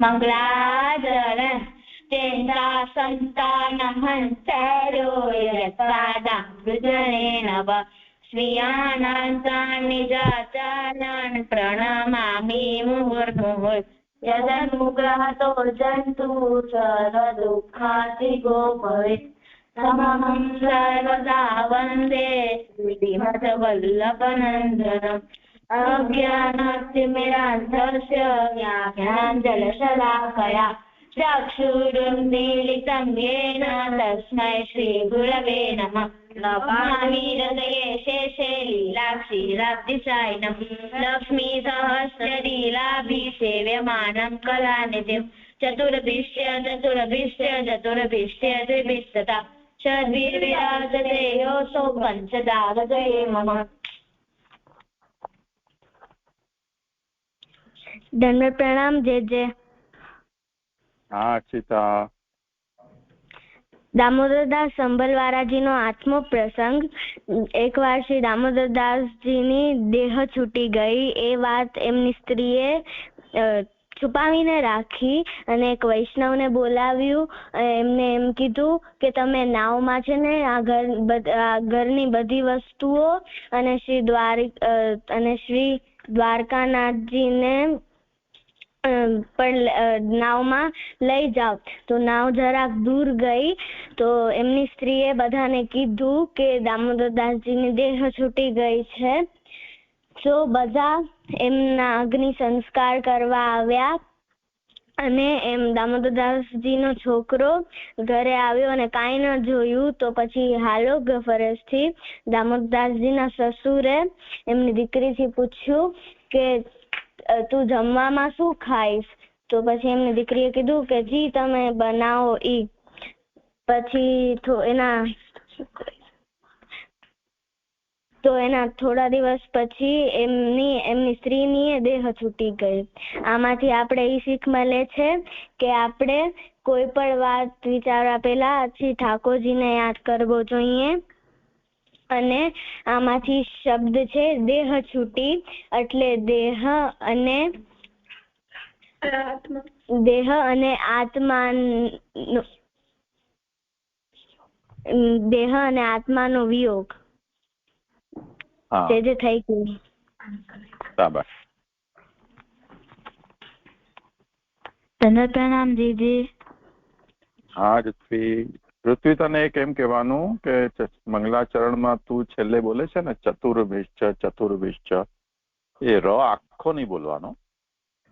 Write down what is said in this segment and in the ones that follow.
મંગલાચરણ તેના સંતાનમંતરો યત્પાદામૃતને નવ સ્વીયાનાંતાનિ જાતાનાં પ્રણમામિ મુહુર્મુહુર્ યદનુગ્રહતો જંતુ સર્વદુઃખાતિગો ભવેत् તમહં સર્વદા વંદે શ્રીમદ્વલ્લભનંદનम् અજ્ઞાનતિમિરાન્ધસ્ય જ્ઞાનાંજનશલાકયા ચક્ષુરુન્મીલિतं येन तस्मै श्रीगुरवे नमः नमामि हृदये शेषे लीलाक्षीराब्धिसायिनं लक्ष्मीसहस्रलीलाभिसेव्यमानं कलानिधिं चतुर्भिश्च त्रिभिस्तथा षड्भिर्विराजते योऽसौ पञ्चदावदये मम। दंडवत प्रणाम। जय जय। हाँ अक्षिता। દામોદરદાસ સંભલવારાજીનો આત્મો પ્રસંગ। એકવાર શ્રી દામોદરદાસજીની દેહ છૂટી ગઈ એ વાત એમની સ્ત્રીએ છુપાવીને રાખી અને એક વૈષ્ણવને બોલાવ્યું। એમને એમ કીધું કે તમે નાવમાં છે ને આ ઘરની બધી વસ્તુઓ અને શ્રી દ્વારકાનાથજીને પણ નાવમાં લઈ જાઓ। તો નાવ જરાક દૂર ગઈ તો એમની સ્ત્રીએ બધાને કીધું કે દામોદરદાસજીની દેહ છૂટી ગઈ છે। તો બધા એમના અગ્નિ સંસ્કાર કરવા આવ્યા અને એમ દામોદરદાસજીનો છોકરો ઘરે આવ્યો અને કાંઈ ન જોયું તો પછી હાલો ફરજથી દામોદરદાસજીના સસુરે એમની દીકરીથી પૂછ્યું કે તું જમવામાં શું ખાઈશ? તો પછી એમની દીકરીએ કીધું કે જી તમે બનાવો ઈ। પછી એના થોડા દિવસ પછી એમની સ્ત્રીની દેહ છૂટી ગઈ। આમાંથી આપણે એ શીખ મળે છે કે આપણે કોઈ પણ વાત વિચારવા પહેલા શ્રી ઠાકોરજીને યાદ કરવો જોઈએ। અને આમાંથી શબ્દ છે દેહ છૂટી એટલે દેહ અને આત્માનો વિયોગ। જે થઈ ગયું। શાબાશ। પ્રણામ જીજી। હા પૃથ્વી તને એક એમ કહેવાનું કે મંગલાચરણમાં તું છેલ્લે બોલે છે ને ચતુર્ભિશ્ચ એ ર આખો નહીં બોલવાનો,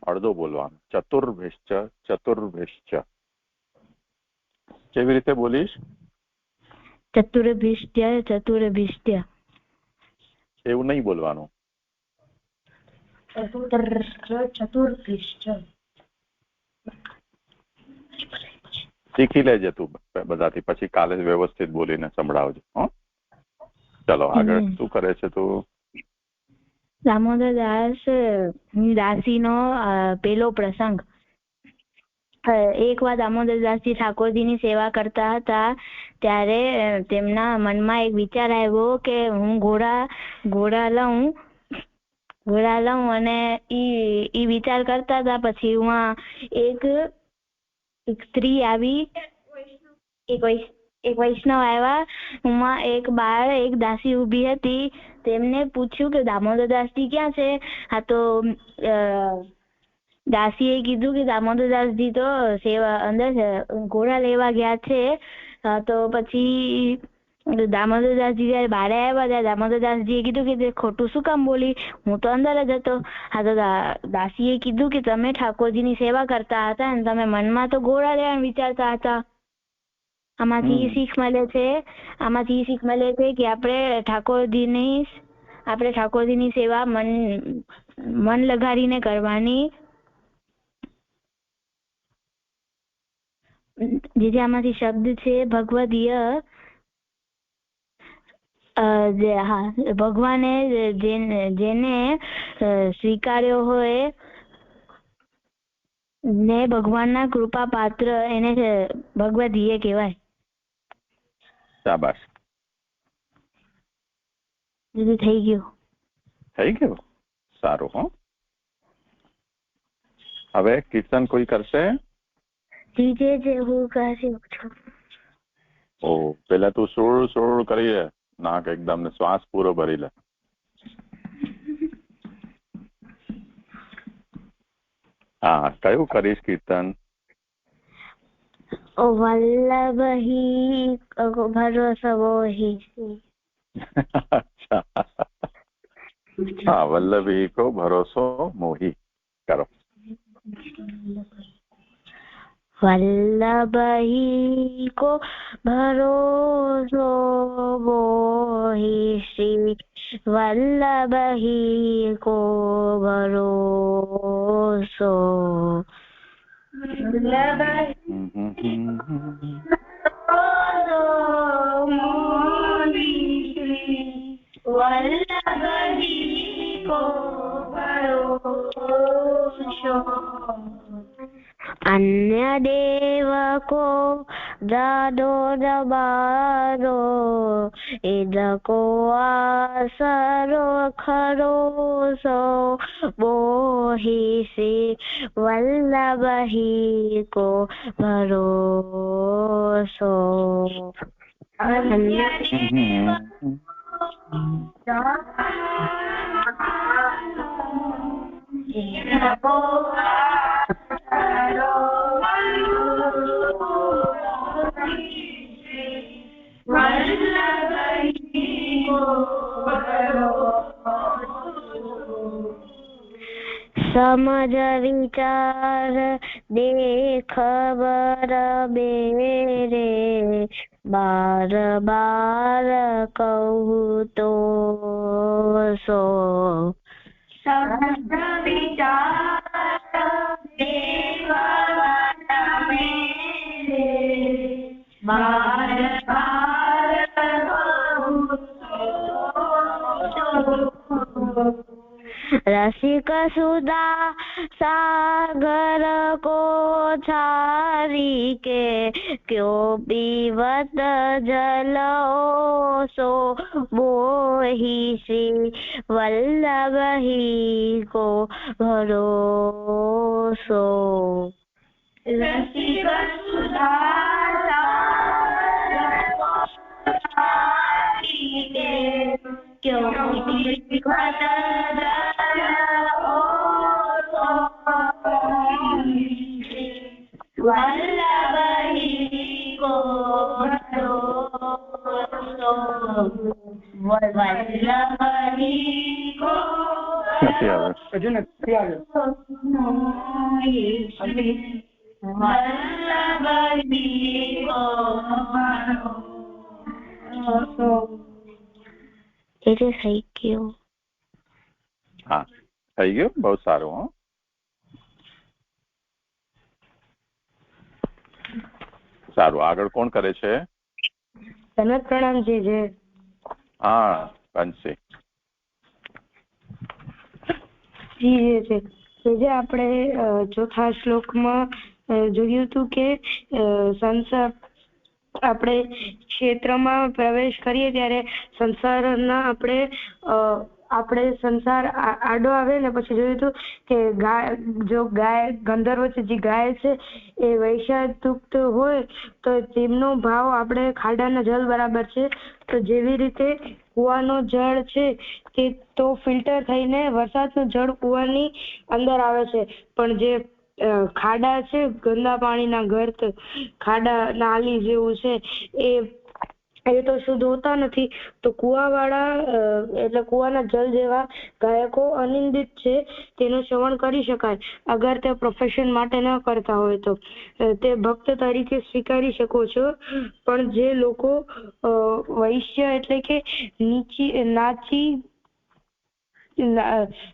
અડધો બોલવાનો। ચતુર્ભિશ્ચ કેવી રીતે બોલીશ? ચતુર્ભિષ્ટ એવું નહીં બોલવાનું। શીખી લેજે તું બધાથી, પછી કાલે વ્યવસ્થિત બોલીને સંભળાવજો। ચલો આગળ શું કરે છે તું? દામોદરદાસ દાસીનો પેલો પ્રસંગ। એકવાર દામોદરદાસજી ઠાકોરજીની સેવા કરતા હતા ત્યારે તેમના મનમાં એક વિચાર આવ્યો કે હું ઘોડા લઉં અને ઈ વિચાર કરતા હતા। પછી એક સ્ત્રી આવી, એક વૈષ્ણવ આવ્યા। ઉમાં એક બાળ એક દાસી ઊભી હતી। તેમને પૂછ્યું કે દામોદરદાસજી ક્યાં છે? હા તો દાસીએ કીધું કે દામોદરદાસજી તો અંદર ઘોડા લેવા ગયા છે। તો પછી દામોદરદાસજી જયારે બહાર આવ્યા ત્યારે દામોદરદાસજીએ કીધું કે ખોટું શું કામ બોલી, હું તો અંદર જ હતો। હા તો દાસીએ કીધું કે તમે ઠાકોરજીની સેવા કરતા હતા અને તમે મનમાં તો ઘોડા લેવાનું વિચારતા હતા। આમાંથી એ શીખ મળે છે કે આપણે ઠાકોરજીની સેવા મન લગાડીને કરવાની। જે આમાંથી શબ્દ છે ભગવદીય, ભગવાને જેને સ્વીકાર્યો હોય ને ભગવાનના કૃપા પાત્ર એને ભગવદીય કહેવાય। શાબાશ। થઈ ગયું? સારું। હવે કીર્તન કોઈ કરશે? ધીરે જે હું કર્યું છું. ઓ પેલા તું સુર સુર કરી લે, નાક એકદમ ને શ્વાસ પૂરો ભરી લે. હા, કયું કરીશ કીર્તન? ઓ વલ્લભહી ભરોસો વોહી. અચ્છા, હા, વલ્લભી કો ભરોસો મોહી કરો. वल्लभही को भरोसो मोहि श्री वल्लभही को भरोसो वल्लभही को भरोसो अन्य देव को दादो दबारो इद को आसरो खरोसो मोहि श्री वल्लभही को भरोसो अन्य देव को समझ विचार देख बर बेरे बार बार कहूँ तो सो समझ विचार देख बर बेरे बार बार कहूँ तो रसिक सुधा सागर को छारी के क्यों पीवत जल सो मोहि श्री वल्लभही को भरोसो रसिक सुधा सागर को छारी के क्यों पीवत वल्लभही को भरोसो वल्लभही को वल्लभही को भरोसो એટલે થઈ ગયું. હા, થઈ ગયું, બહુ સારું. હો, સારું. આગળ કોણ કરે છે? સનત પ્રણામજી જે. હા, બંસી જે આપણે ચોથા શ્લોકમાં જોયું હતું કે સંસાર આપણે ક્ષેત્રમાં પ્રવેશ કરીએ ત્યારે સંસારના આપણે સંસાર આડો આવે ને પછી જોયું હતું કે ગાય ગંધર્વ છે, જે ગાય છે એ વૈશાતુક્ત હોય તો તેમનો ભાવ આપણે ખાડાના જળ બરાબર છે. તો જેવી રીતે કુવાનો જળ છે તે તો ફિલ્ટર થઈને વરસાદનું જળ કુવાની અંદર આવે છે, પણ જે ખાડા છે ગંદા પાણીના ગર્ત, ખાડા નાલી જેવું છે એ તો શુદ્ધ હોતા નથી. તો કુવાવાળા એટલે કુવાના જલ જેવા ગાયકો અનિંદિત છે, તેનું શ્રવણ કરી શકાય. અગર તે પ્રોફેશન માટે ન કરતા હોય તો તે ભક્ત તરીકે સ્વીકારી શકો છો. પણ જે લોકો વૈશ્ય એટલે કે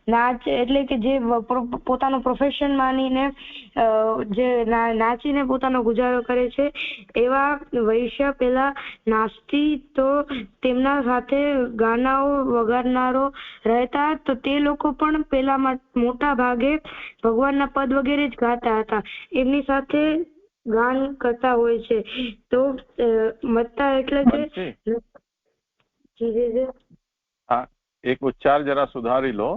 નાચ એટલે કે જે પોતાનો પ્રોફેશન માનીને જે નાચીને પોતાનો ગુજારો કરે છે એવા વૈશ્ય પેલા નાસ્તી, તો તેમના સાથે ગાનાઓ વગાડનારો રહેતા, તો તે લોકો પણ પેલા મોટા ભાગે ભગવાનના પદ વગેરે જ ગાતા હતા, એમની સાથે ગાન કરતા હોય છે. તો મત્તા એટલે કે એક ઉચ્ચાર જરા સુધારી લો.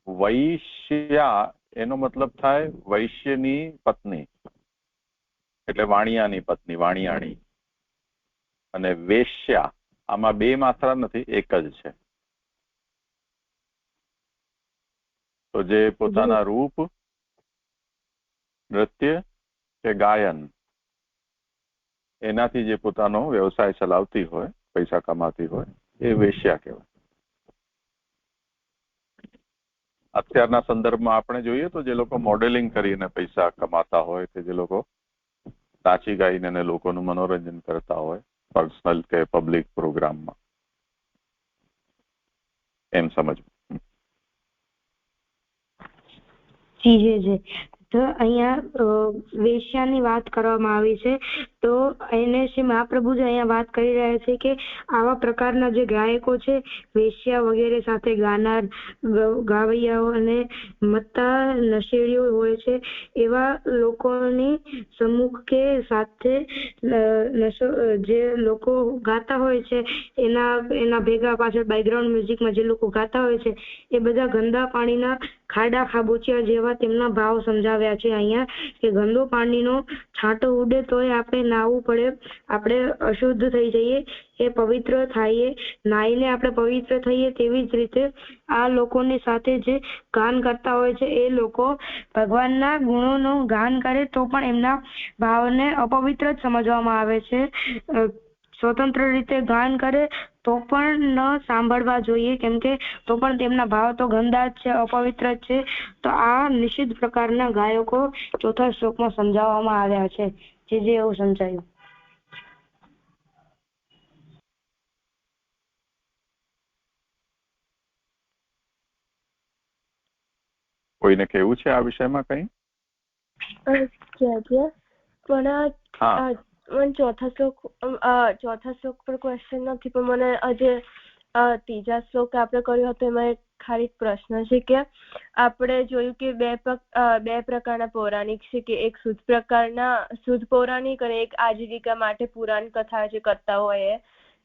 વૈશ્યા એનો મતલબ થાય વૈશ્યની પત્ની, એટલે વાણિયાની પત્ની, વાણિયાણી. અને વેશ્યા આમાં બે માત્રા નથી, એક જ છે. તો જે પોતાના રૂપ, નૃત્ય કે ગાયન એનાથી જે પોતાનો વ્યવસાય ચલાવતી હોય, પૈસા કમાતી હોય, એ વેશ્યા કહેવાય. અત્યારના સંદર્ભમાં આપણે જોઈએ તો જે લોકો મોડેલિંગ કરીને પૈસા કમાતા હોય કે જે લોકો નાચી ગાઈને અને લોકોનું મનોરંજન કરતા હોય પર્સનલ કે પબ્લિક પ્રોગ્રામમાં, એમ સમજવું. જી. તો અહીંયા વેશ્યાની વાત કરવામાં આવી છે. તો એને શ્રી મહાપ્રભુજી અહીંયા વાત કરી રહ્યા છે કે આવા પ્રકારના જે ગાયકો છે, વેશ્યા વગેરે સાથે ગાનાર ગાવૈયાઓ અને મત્તા નશેડીઓ હોય છે, એવા લોકોની સમૂહ કે સાથે જે લોકો ગાતા હોય છે એના ભેગા પાછળ બેકગ્રાઉન્ડ મ્યુઝિકમાં જે લોકો ગાતા હોય છે એ બધા ગંદા પાણીના ખાડા ખાબોચિયા જેવા તેમના ભાવ સમજાવ્યા છે અહીંયા, કે ગંદો પાણીનો છાંટો ઉડે તોય આપણે નાહવું પડે, આપણે અશુદ્ધ થઈ જઈએ, એ પવિત્ર થઈએ, નાહીને આપણે પવિત્ર થઈએ. તેવી જ રીતે આ લોકોની સાથે જે ગાન કરતા હોય છે એ લોકો ભગવાનના ગુણોનું ગાન કરે તો પણ એમના ભાવને અપવિત્ર જ સમજવામાં આવે છે. સ્વતંત્ર રીતે ગાન કરે તો પણ ન સાંભળવા જોઈએ, કેમ કે તો પણ તેમના ભાવ તો ગંદા જ છે, અપવિત્ર જ છે. તો આ નિષિદ્ધ પ્રકારના ગાયકો ચોથા શ્લોકમાં સમજાવવામાં આવ્યા છે. જે એવું સમજાયું. કોઈને કેવું છે આ વિષયમાં કંઈ? પણ મને ચોથા શ્લોક પર ક્વેશ્ચન નથી, પણ મને આજે ત્રીજા શ્લોક આપણે કર્યો હતો એમાં એક ખાલી પ્રશ્ન છે કે આપણે જોયું કે બે પ્રકારના પૌરાણિક છે, કે એક શુદ્ધ પૌરાણિક અને એક આજીવિકા માટે પુરાણ કથા જે કરતા હોય.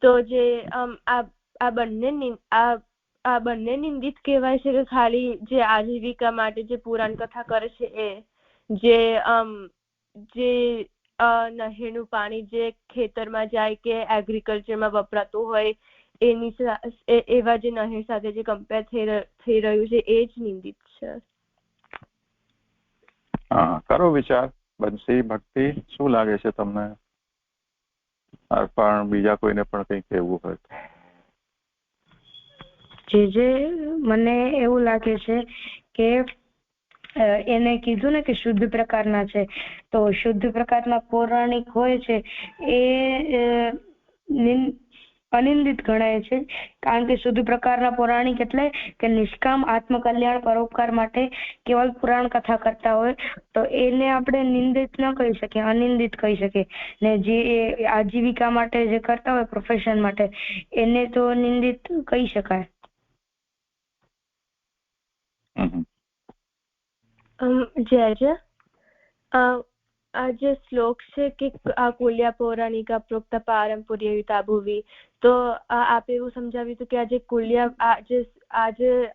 તો જે આ બંને નિંદિત કહેવાય છે કે ખાલી જે આજીવિકા માટે જે પુરાણ કથા કરે છે એ જે નહેરનું પાણી જે ખેતરમાં જાય કે એગ્રીકલ્ચરમાં વપરાતું હોય એવા જે નહેર સાથે જે કમ્પેર થઈ રહ્યું છે એ જ નિંદિત છે. હા, કરો વિચાર. બંસી, ભક્તિ, શું લાગે છે તમને? પણ બીજા કોઈને પણ કંઈ કહેવું હોય તો? જે મને એવું લાગે છે કે એને કીધું ને કે શુદ્ધ પ્રકારના છે, તો શુદ્ધ પ્રકારના પૌરાણિક હોય છે એ અનિંદિત ગણાય છે, કારણ કે શુદ્ધ પ્રકારના પૌરાણિક એટલે કે નિષ્કામ આત્મકલ્યાણ પરોપકાર માટે કેવલ પુરાણ કથા કરતા હોય, તો એને આપણે નિંદિત ન કહી શકીએ, અનિંદિત કહી શકીએ. ને જે આજીવિકા માટે જે કરતા હોય, પ્રોફેશન માટે, એને તો નિંદિત કહી શકાય. આ જે શ્લોક છે કે આ કુલ્યા પૌરાણિકા પ્રોક્ત પારંપર્યયુતા ભુવિ, તો આપે એવું સમજાવ્યું હતું કે આ જે કુલ્યા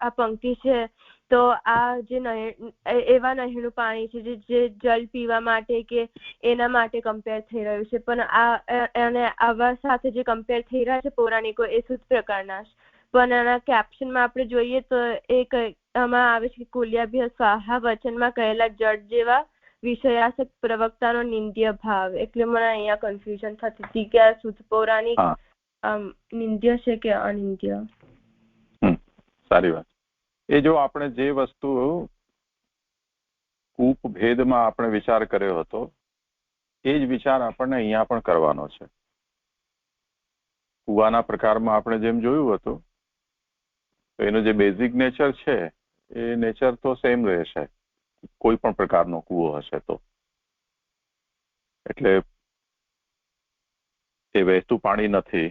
આ પંક્તિ છે, તો આ જે એવા નહેરનું પાણી છે જે જલ પીવા માટે કે એના માટે કમ્પેર થઈ રહ્યું છે, પણ અને આવા સાથે જે કમ્પેર થઈ રહ્યા છે પૌરાણિકો એ શુદ્ધ પ્રકારના. પણ આના કેપ્શનમાં આપણે જોઈએ તો એક આમાં આવે છે કુલ્યાભ્ય સ્વાહા વચનમાં કહેલા જડ જેવા વિષયાસક્ત પ્રવક્તાનો નિંદ્ય ભાવ. એટલે મને અહીંયા કન્ફ્યુઝન થતી હતી કે આ શુદ્ધ પૌરાણિક નિંદ્ય છે કે અનિંદ્ય. સારી વાત. એ જો આપણે જે વસ્તુ ઉપભેદમાં આપણે વિચાર કર્યો હતો એ જ વિચાર આપણને અહીંયા પણ કરવાનો છે. કુવાના પ્રકારમાં આપણે જેમ જોયું હતું તો એનું જે બેઝિક નેચર છે એ નેચર તો સેમ રહેશે, કોઈ પણ પ્રકારનો કૂવો હશે તો. એટલે એ વહેતું પાણી નથી,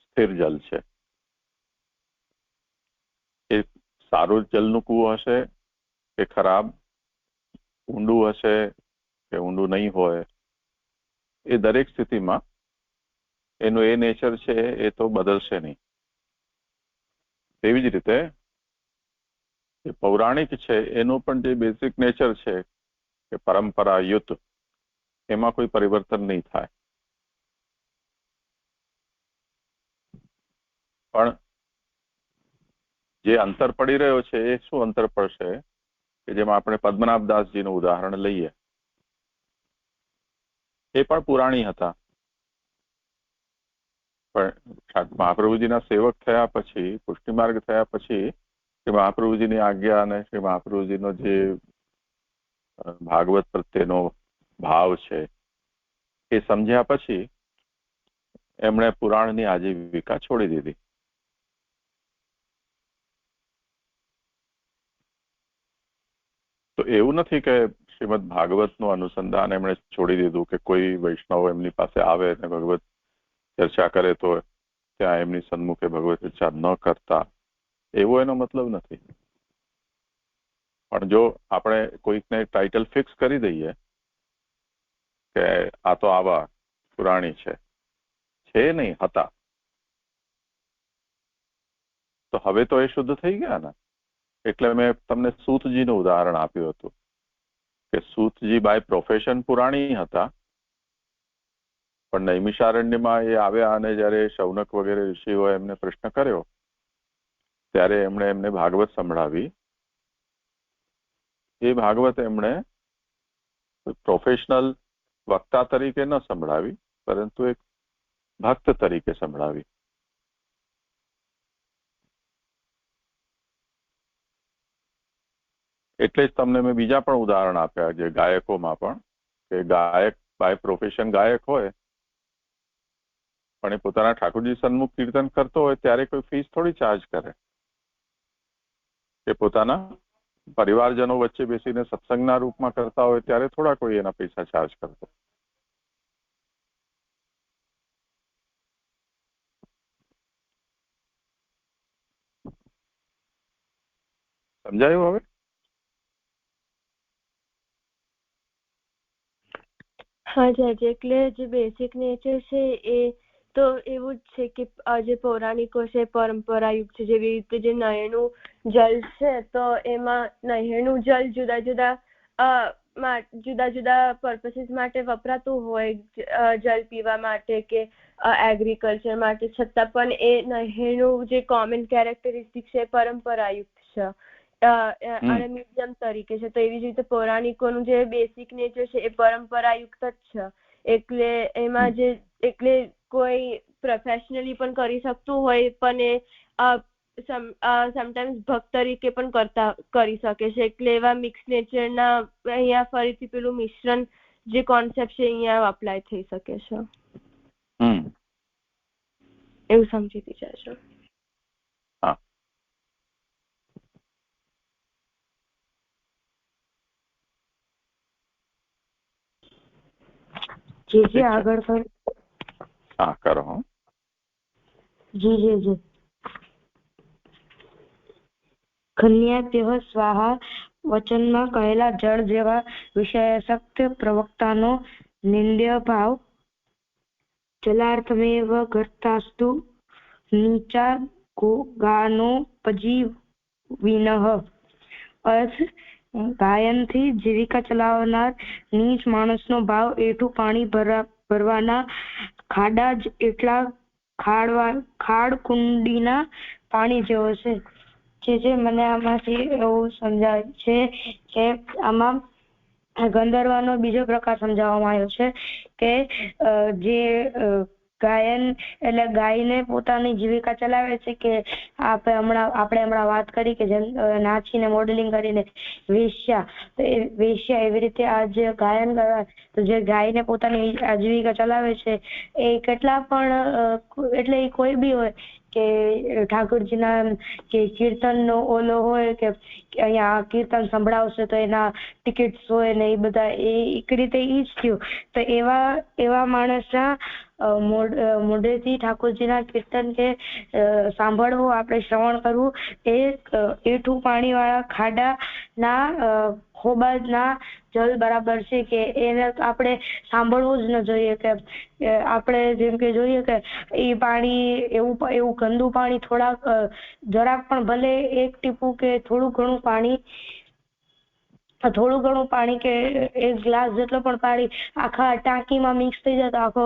સ્થિર જલ છે. એ સારું જલનું કૂવો હશે કે ખરાબ, ઊંડું હશે કે ઊંડું નહીં હોય, એ દરેક સ્થિતિમાં એનું એ નેચર છે એ તો બદલશે નહીં. તેવી જ રીતે એ પૌરાણિક છે એનું પણ જે બેઝિક નેચર છે કે પરંપરાયુત, એમાં કોઈ પરિવર્તન નહીં થાય. પણ જે અંતર પડી રહ્યો છે એ શું અંતર પડશે કે જેમાં આપણે પદ્મનાભદાસજીનું ઉદાહરણ લઈએ. એ પણ પુરાણી હતા, પણ મહાપ્રભુજીના સેવક થયા પછી, પુષ્ટિ માર્ગ થયા પછી, શ્રી મહાપ્રભુજીની આજ્ઞા અને શ્રી મહાપ્રભુજીનો જે ભાગવત પ્રત્યેનો ભાવ છે એ સમજ્યા પછી એમણે પુરાણની આજીવિકા છોડી દીધી. તો એવું નથી કે શ્રીમદ ભાગવતનું અનુસંધાન એમણે છોડી દીધું કે કોઈ વૈષ્ણવ એમની પાસે આવે અને ભગવત ચર્ચા કરે તો ત્યાં એમની સન્મુખે ભગવત ચર્ચા ન કરતા, એવો એનો મતલબ નથી. પણ જો આપણે કોઈકને ટાઇટલ ફિક્સ કરી દઈએ કે આ તો આવા પુરાણી છે નહીં, હતા, તો હવે તો એ શુદ્ધ થઈ ગયા ને. એટલે મેં તમને સૂતજીનું ઉદાહરણ આપ્યું હતું કે સૂતજી બાય પ્રોફેશન પુરાણી હતા, પણ નૈમિષારણ્યમાં એ આવ્યા અને જયારે શૌનક વગેરે ઋષિઓએ એમને પ્રશ્ન કર્યો ત્યારે એમણે એમને ભાગવત સંભળાવી. એ ભાગવત એમણે પ્રોફેશનલ વક્તા તરીકે ન સંભળાવી, પરંતુ એક ભક્ત તરીકે સંભળાવી. એટલે જ તમને મેં બીજા પણ ઉદાહરણ આપ્યા જે ગાયકોમાં પણ, કે ગાયક બાય પ્રોફેશન ગાયક હોય પણ એ પોતાના ઠાકોરજી સન્મુખ કીર્તન કરતો હોય ત્યારે કોઈ ફીસ થોડી ચાર્જ કરે. એ પોતાના પરિવારજનો વચ્ચે બેસીને સત્સંગના રૂપમાં કરતા હોય ત્યારે થોડા કોઈ એના પૈસા ચાર્જ કરતો. સમજાયું હવે? હા જી, એટલે જે બેસિક નેચર છે એ તો એવું જ છે કે જે પૌરાણિકો છે પરંપરાયુક્ત છે. જેવી રીતે જે નયનું જલ છે તો એમાં નયનું જલ જુદા જુદા પર્પસીસ માટે વપરાતું હોય, જલ પીવા માટે કે એગ્રીકલ્ચર માટે, છતાં પણ એ નયનું જે કોમન કેરેક્ટરિસ્ટિક છે પરંપરાયુક્ત છે અને મ્યુઝિયમ તરીકે છે. તો એવી જ રીતે પૌરાણિકોનું જે બેસિક નેચર છે એ પરંપરાયુક્ત જ છે. એટલે એમાં જે એટલે કોઈ પ્રોફેશનલી પણ કરી શકતું હોય પણ એ સમટાઈમ્સ ભક્ત તરીકે પણ કરી શકે છે. એટલે એવા મિક્સ નેચરના અહીંયા ફરીથી પેલું મિશ્રણ જે કોન્સેપ્ટ છે અહીંયા અપ્લાય થઈ શકે છે, એવું સમજી દીધા. જે આગળ કરો. જી ખન્યાત્યઃ સ્વાહા વચનમાં કહેલા જળ જેવા વિષયાસક્ત પ્રવક્તાનો નિંદ્ય ભાવ જલાર્થમેવ ઘર્તાસ્તુ નીચા ગાનો પજીવિનઃ. અર્થ, ગાયનથી જીવિકા ચલાવનાર નીચ માણસનો ભાવ એઠું પાણી ભરવાના ખાડા જ એટલા ખાડકુંડીના પાણી જેવો છે. જે મને આમાંથી એવું સમજાય છે કે આમાં ગંધર્વનો બીજો પ્રકાર સમજાવવામાં આવ્યો છે કે જે ગાયન એટલે ગાયને પોતાની જીવિકા ચલાવે છે કે આપણે હમણાં વાત કરી કે જેમ નાચીને મોડેલિંગ કરીને વેશ્યા, તો એ વેશ્યા એવી રીતે આ જે ગાયન તો જે ગાયને પોતાની આજીવિકા ચલાવે છે એ કેટલા પણ એટલે એ કોઈ બી હોય કે ઠાકોરજીના કે કીર્તનનો ઓલો હોય કે અહીંયા કીર્તન સંભળાવશે તો એના ટિકિટ્સ હોય ને એ બધા એક રીતે એ જ થયું. તો એવા માણસના મોઢેથી ઠાકોરજીના કીર્તન કે સાંભળવું, આપણે શ્રવણ કરવું એ એઠું પાણીવાળા ખાડાના ખોબાના જલ બરાબર છે કે એને આપણે સાંભળવું જ ન જોઈએ કે આપણે જેમ કે જોઈએ કે એ પાણી એવું ગંદુ પાણી થોડાક જરાક પણ ભલે એક ટીપું કે થોડું ઘણું પાણી કે એક ગ્લાસ જેટલો પણ પાણી આખા ટાંકીમાં મિક્સ થઈ જાય તો આખો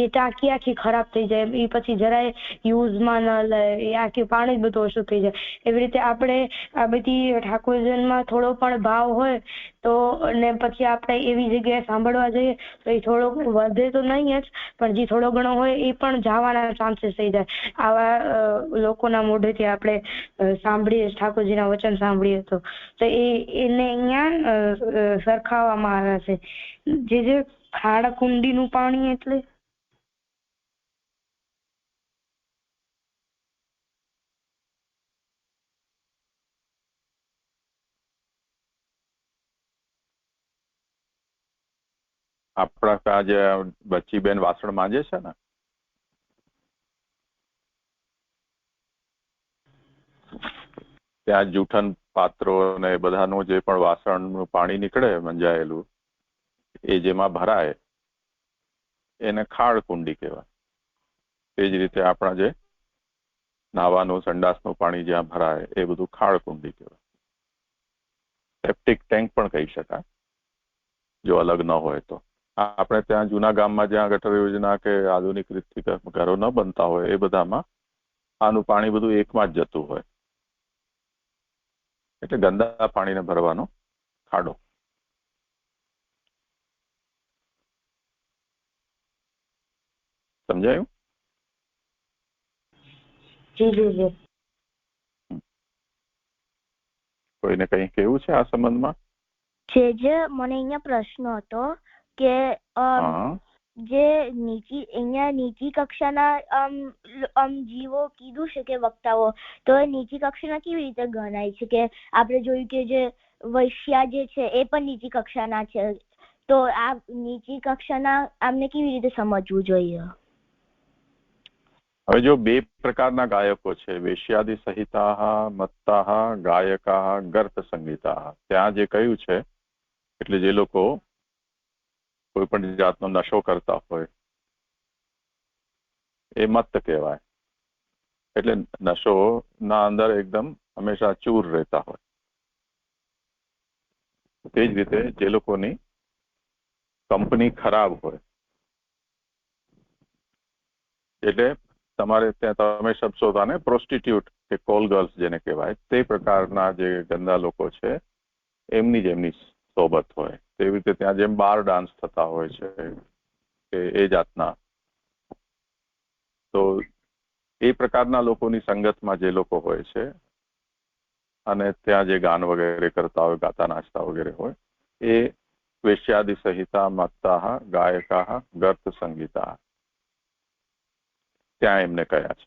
એ ટાંકી આખી ખરાબ થઈ જાય, એ પછી જરાય યુઝમાં ન લે, એ આખી પાણી જ બધું ઓછું થઈ જાય. એવી રીતે આપણે આ બધી ઠાકોરજનમાં થોડો પણ ભાવ હોય તો ને પછી આપણે એવી જગ્યાએ સાંભળવા જઈએ તો એ થોડોક વધે તો નહીં જ, પણ જે થોડો ઘણો હોય એ પણ જવાના ચાન્સીસ થઈ જાય. આવા લોકોના મોઢેથી આપણે સાંભળીએ, ઠાકોરજીના વચન સાંભળીએ તો એને અહીંયા સરખાવવામાં આવે છે. જે ખાડાકુંડીનું પાણી એટલે આપણા ત્યાં જે બચ્ચીબેન વાસણ માંજે છે ને, ત્યાં જૂઠન પાત્રો ને બધાનું જે પણ વાસણનું પાણી નીકળે મંજાયેલું, એ જેમાં ભરાય એને ખાડ કુંડી કહેવાય. તે જ રીતે આપણા જે નાવાનું સંડાસનું પાણી જ્યાં ભરાય એ બધું ખાડ કુંડી કહેવાય. સેપ્ટિક ટેન્ક પણ કહી શકાય જો અલગ ન હોય તો. આપણે ત્યાં જૂના ગામમાં જ્યાં ગટર યોજના કે આધુનિક રીતથી ઘરો ન બનતા હોય એ બધામાં આનું પાણી બધું એકમાં જ જતું હોય, એટલે ગંદા પાણીને ભરવાનો ખાડો. સમજાયું? કોઈને કંઈ કેવું છે આ સંબંધમાં? જે મને અહીંયા પ્રશ્ન હતો કે જે નીચી કક્ષાના જીવો કીધું છે કે વક્તાઓ, તો એ નીચી કક્ષાના કેવી રીતે ગણાય છે? કે આપણે જોયું કે જે વૈશ્યા જે છે એ પણ નીચી કક્ષાના છે, તો આ નીચી કક્ષાના આમને કેવી રીતે સમજવું જોઈએ? હવે જો બે પ્રકારના ગાયકો છે, વેશ્યાદિ સહિતા, મત્તા, ગાયકા, ગર્ત સંગીતા. ત્યાં જે કહ્યું છે એટલે જે લોકો કોઈ પણ જાતનો નશો કરતા હોય એ મત્ત કહેવાય. એટલે નશો ના અંદર એકદમ હંમેશા ચૂર રહેતા હોય. તે જ રીતે જે લોકોની કંપની ખરાબ હોય, એટલે તમારે ત્યાં તમે શબ્દો ને પ્રોસ્ટિટ્યુટ કે કોલ ગર્લ્સ જેને કહેવાય, તે પ્રકારના જે ગંદા લોકો છે એમની જ એમની સોબત હોય. તેવી રીતે ત્યાં જેમ બાર ડાન્સ થતા હોય છે કે એ જાતના, તો એ પ્રકારના લોકોની સંગતમાં જે લોકો હોય છે અને ત્યાં જે ગાન વગેરે કરતા હોય, ગાતા નાચતા વગેરે હોય, એ વેશ્યાદિ સહિતા, મત્તા, ગાયકા, ગર્ત સંગીતા, ત્યાં એમને કયા છે.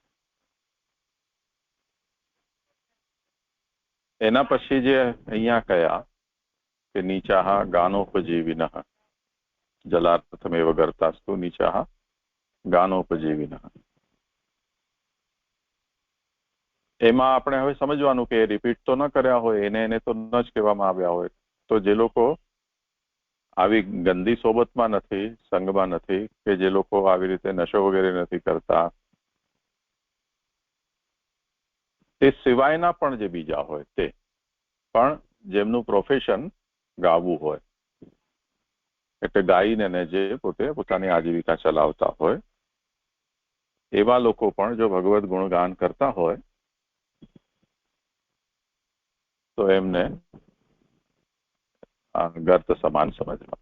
એના પછી જે અહીંયા કયા કે નીચાહ ગાનોપજીવિન, જલાર્થમેવ ગર્તાસ્તુ નીચાહ ગાનોપજીવિન. એમાં આપણે હવે સમજવાનું કે રિપીટ તો ન કર્યા હોય, એને તો ન જ કહેવામાં આવ્યા હોય. તો જે લોકો આવી ગંદી સોબતમાં નથી, સંગમાં નથી, કે જે લોકો આવી રીતે નશો વગેરે નથી કરતા, તે સિવાયના પણ જે બીજા હોય તે પણ જેમનું પ્રોફેશન ગાવું હોય, એટલે ગાઈને જે પોતે પોતાની આજીવિકા ચલાવતા હોય, એવા લોકો પણ જો ભગવદ ગુણગાન કરતા હોય તો એમને ગર્ત સમાન સમજવા.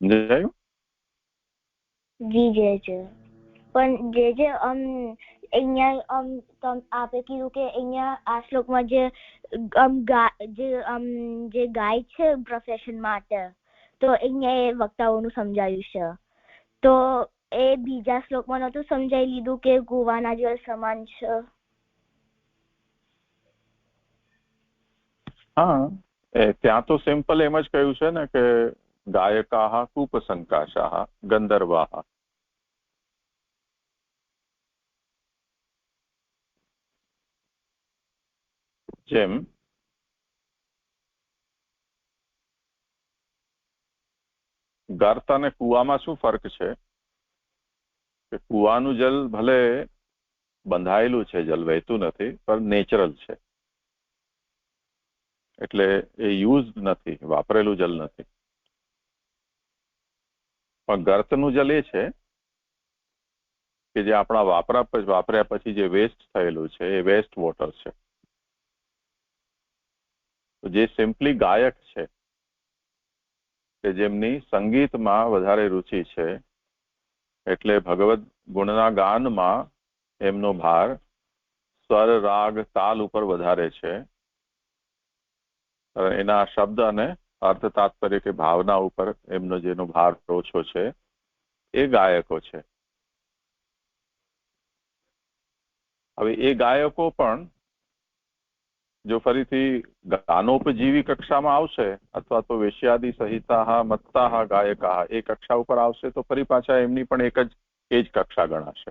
સમજાયું? જી જે પણ જે અહીંયા આપે કીધું કે અહીંયા આ શ્લોકમાં જે ગાય છે પ્રોફેશન માટે, તો અહીંયા એ વક્તાઓનું સમજાયું છે. તો એ બીજા શ્લોકમાં નહોતું સમજાઈ લીધું કે ગોવાના જળ સમાન છે? હા, ત્યાં તો સિમ્પલ એમ જ કહ્યું છે ને કે ગાયકા કૂપસંકાશા ગંધર્વા. જેમ ગર્ત અને કૂવામાં શું ફરક છે કે કૂવાનું જલ ભલે બંધાયેલું છે, જલ વહેતું નથી, પણ નેચરલ છે, એટલે એ યુઝ નથી, વાપરેલું જલ નથી. પણ ગર્તનું જલ એ છે કે જે આપણા વાપર્યા પછી જે વેસ્ટ થયેલું છે એ વેસ્ટ વોટર છે. જે સિમ્પલી ગાયક છે કે જેમની સંગીતમાં વધારે રુચિ છે, એટલે ભગવદ ગુણના ગાનમાં એમનો ભાર સ્વર, રાગ, તાલ ઉપર વધારે છે, એના શબ્દ અને અર્થ તાત્પર્ય કે ભાવના ઉપર એમનો જેનો ભાર ઓછો છે એ ગાયકો છે. હવે એ ગાયકો પણ જો ફરીથી ગાનોપજીવી કક્ષામાં આવશે અથવા તો વેશ્યાદિ સહિતા મત્તા ગાયકા એ કક્ષા ઉપર આવશે તો ફરી પાછા એમની પણ એ જ કક્ષા ગણાશે,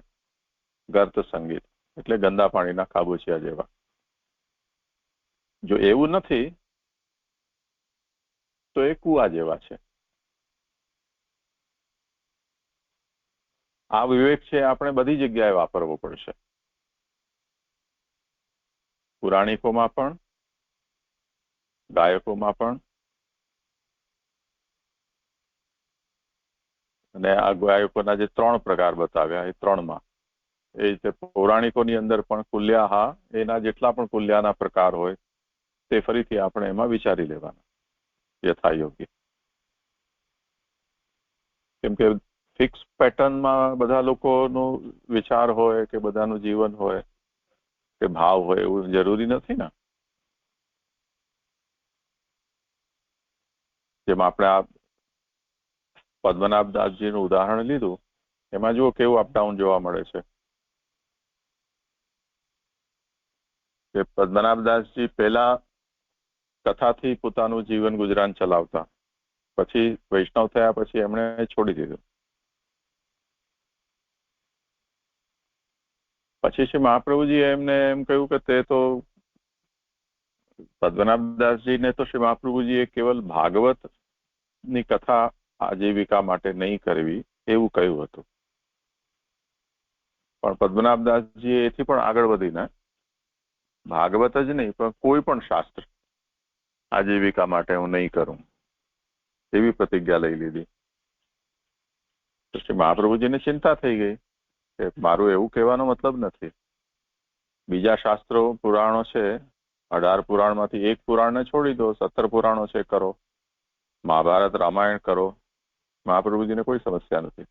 ગર્ત સંગીત, એટલે ગંદા પાણીના ખાબોચિયા જેવા. જો એવું નથી તો એ કુવા જેવા છે. આ વિવેક છે આપણે બધી જગ્યાએ વાપરવો પડશે, પુરાણિકોમાં પણ, ગાયકોમાં પણ. અને આ ગાયકોના જે 3 પ્રકાર બતાવ્યા એ 3માં, એ રીતે પૌરાણિકોની અંદર પણ કુલ્યાહા, એના જેટલા પણ કુલ્યાના પ્રકાર હોય તે ફરીથી આપણે એમાં વિચારી લેવાના યથાયોગ્ય. કેમ કે ફિક્સ પેટર્નમાં બધા લોકોનો વિચાર હોય કે બધાનું જીવન હોય કે ભાવ હોય એવું જરૂરી નથી ને. જેમ આપણે આ પદ્મનાભદાસજીનું ઉદાહરણ લીધું, એમાં જુઓ કેવું અપડાઉન જોવા મળે છે. કે પદ્મનાભદાસજી પહેલા કથાથી પોતાનું જીવન ગુજરાન ચલાવતા, પછી વૈષ્ણવ થયા પછી એમણે છોડી દીધું. પછી શ્રી મહાપ્રભુજી એમને એમ કહ્યું કે તે તો પદ્મનાભદાસજીને તો શ્રી મહાપ્રભુજીએ કેવલ ભાગવત ની કથા આજીવિકા માટે નહીં કરવી એવું કહ્યું હતું. પણ પદ્મનાભદાસજીએ એથી પણ આગળ વધીને ભાગવત જ નહીં પણ કોઈ પણ શાસ્ત્ર આજીવિકા માટે હું નહીં કરું એવી પ્રતિજ્ઞા લઈ લીધી. તો શ્રી મહાપ્રભુજીને ચિંતા થઈ ગઈ કે મારું એવું કહેવાનો મતલબ નથી, બીજા શાસ્ત્રો પુરાણો છે, 18 પુરાણમાંથી એક પુરાણને છોડી દો, 17 પુરાણો છે કરો, મહાભારત રામાયણ કરો, મહાપ્રભુજીને કોઈ સમસ્યા નથી.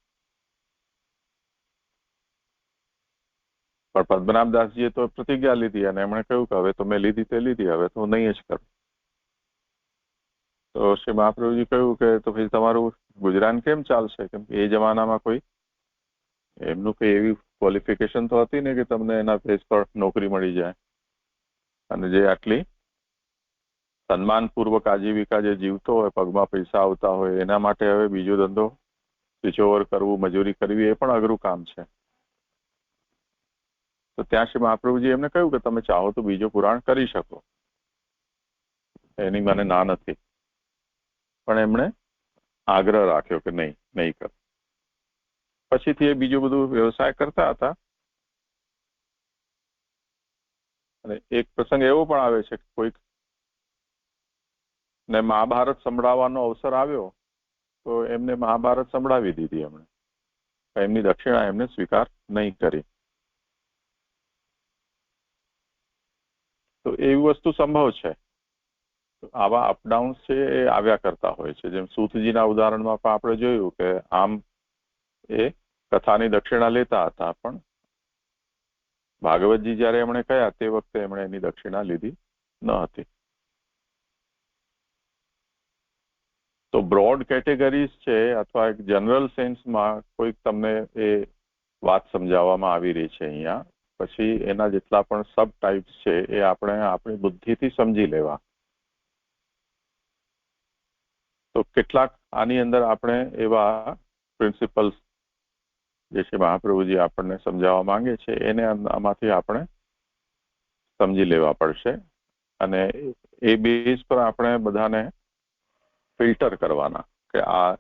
પણ પદ્મનાભદાસજીએ તો પ્રતિજ્ઞા લીધી અને એમણે કહ્યું કે હવે તો મેં લીધી તે લીધી, હવે તો હું નહીં જ કરું. તો શ્રી મહાપ્રભુજી કહ્યું કે તો પછી તમારું ગુજરાન કેમ ચાલશે? કેમ કે એ જમાનામાં કોઈ એમનું કઈ એવી ક્વોલિફિકેશન તો હતી ને કે તમને એના બેઝ પર નોકરી મળી જાય, અને જે આટલી સન્માનપૂર્વક આજીવિકા જે જીવતો હોય, પગમાં પૈસા આવતા હોય, એના માટે હવે બીજો ધંધો સ્વિચ ઓવર કરવું, મજૂરી કરવી એ પણ અઘરું કામ છે. તો ત્યાં શ્રી મહાપ્રભુજી એમને કહ્યું કે તમે ચાહો તો બીજો પુરાણ કરી શકો, એની મને ના નથી. પણ એમણે આગ્રહ રાખ્યો કે નહીં કર. પછીથી એ બીજું બધું વ્યવસાય કરતા હતા. અને એક પ્રસંગ એવો પણ આવે છે કે કોઈક ને મહાભારત સંભળાવવાનો અવસર આવ્યો તો એમને મહાભારત સંભળાવી દીધી એમણે. એમની દક્ષિણા એમને સ્વીકાર નહીં કરી. તો એવી વસ્તુ સંભવ છે. આવા અપડાઉન્સ છે એ આવ્યા કરતા હોય છે. જેમ સૂતજીના ઉદાહરણમાં પણ આપણે જોયું કે આમ એ કથાની દક્ષિણા લેતા હતા, પણ ભાગવતજી જયારે એમણે કહ્યા તે વખતે એમણે એની દક્ષિણા લીધી ન હતી. તો બ્રોડ કેટેગરીઝ છે અથવા એક જનરલ સેન્સમાં કોઈક તમને એ વાત સમજાવવામાં આવી રહી છે અહીંયા, પછી એના જેટલા પણ સબ ટાઈપ્સ છે એ આપણે આપણી બુદ્ધિથી સમજી લેવા. તો કેટલાક આની અંદર આપણે એવા પ્રિન્સિપલ્સ જે છે મહાપ્રભુજી આપણને સમજાવવા માંગે છે એને આમાંથી આપણે સમજી લેવા પડશે. અને એ બેઝ પર આપણે બધાને ફિલ્ટર કરવાના કે આ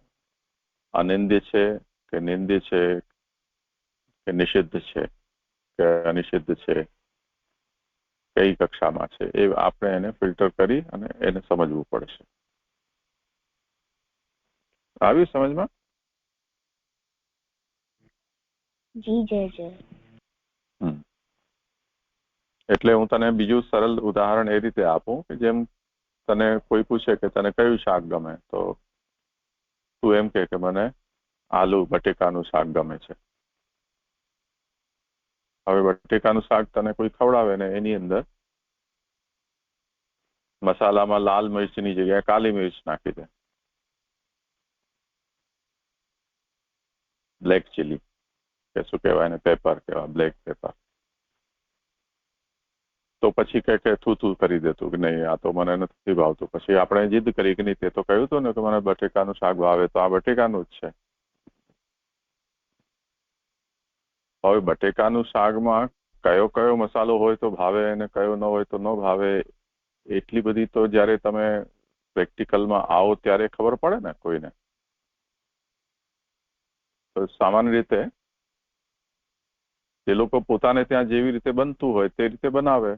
અનિંદ્ય છે કે નિંદ્ય છે કે નિષિદ્ધ છે કે અનિષિદ્ધ છે, કઈ કક્ષામાં છે, એ આપણે એને ફિલ્ટર કરી અને એને સમજવું પડશે. આવ્યું સમજમાં? જી જય જય. એટલે હું તને બીજું સરળ ઉદાહરણ એ રીતે આપું કે જેમ તને કોઈ પૂછે કે તને કયું શાક ગમે, તો તું એમ કે મને આલુ બટેકાનું શાક ગમે છે. હવે બટેકાનું શાક તને કોઈ ખવડાવે ને એની અંદર મસાલામાં લાલ મિર્ચની જગ્યાએ કાલી મિર્ચ નાખી દે, બ્લેક ચીલી કે શું કહેવાય ને, પેપર કહેવાય, બ્લેક પેપર. તો પછી કે થૂ કરી દેતું કે નહીં આ તો મને નથી ભાવતું. પછી આપણે જીદ કરી કે નહીં તે તો કહ્યું હતું ને કે મને બટેકાનું શાક ભાવે, તો આ બટેકાનું જ છે. હવે બટેકાનું શાકમાં કયો કયો મસાલો હોય તો ભાવે અને કયો ન હોય તો ન ભાવે, એટલી બધી તો જ્યારે તમે પ્રેક્ટિકલમાં આવો ત્યારે ખબર પડે ને કોઈને. તો સામાન્ય રીતે જે લોકો પોતાને ત્યાં જેવી રીતે બનતું હોય તે રીતે બનાવે.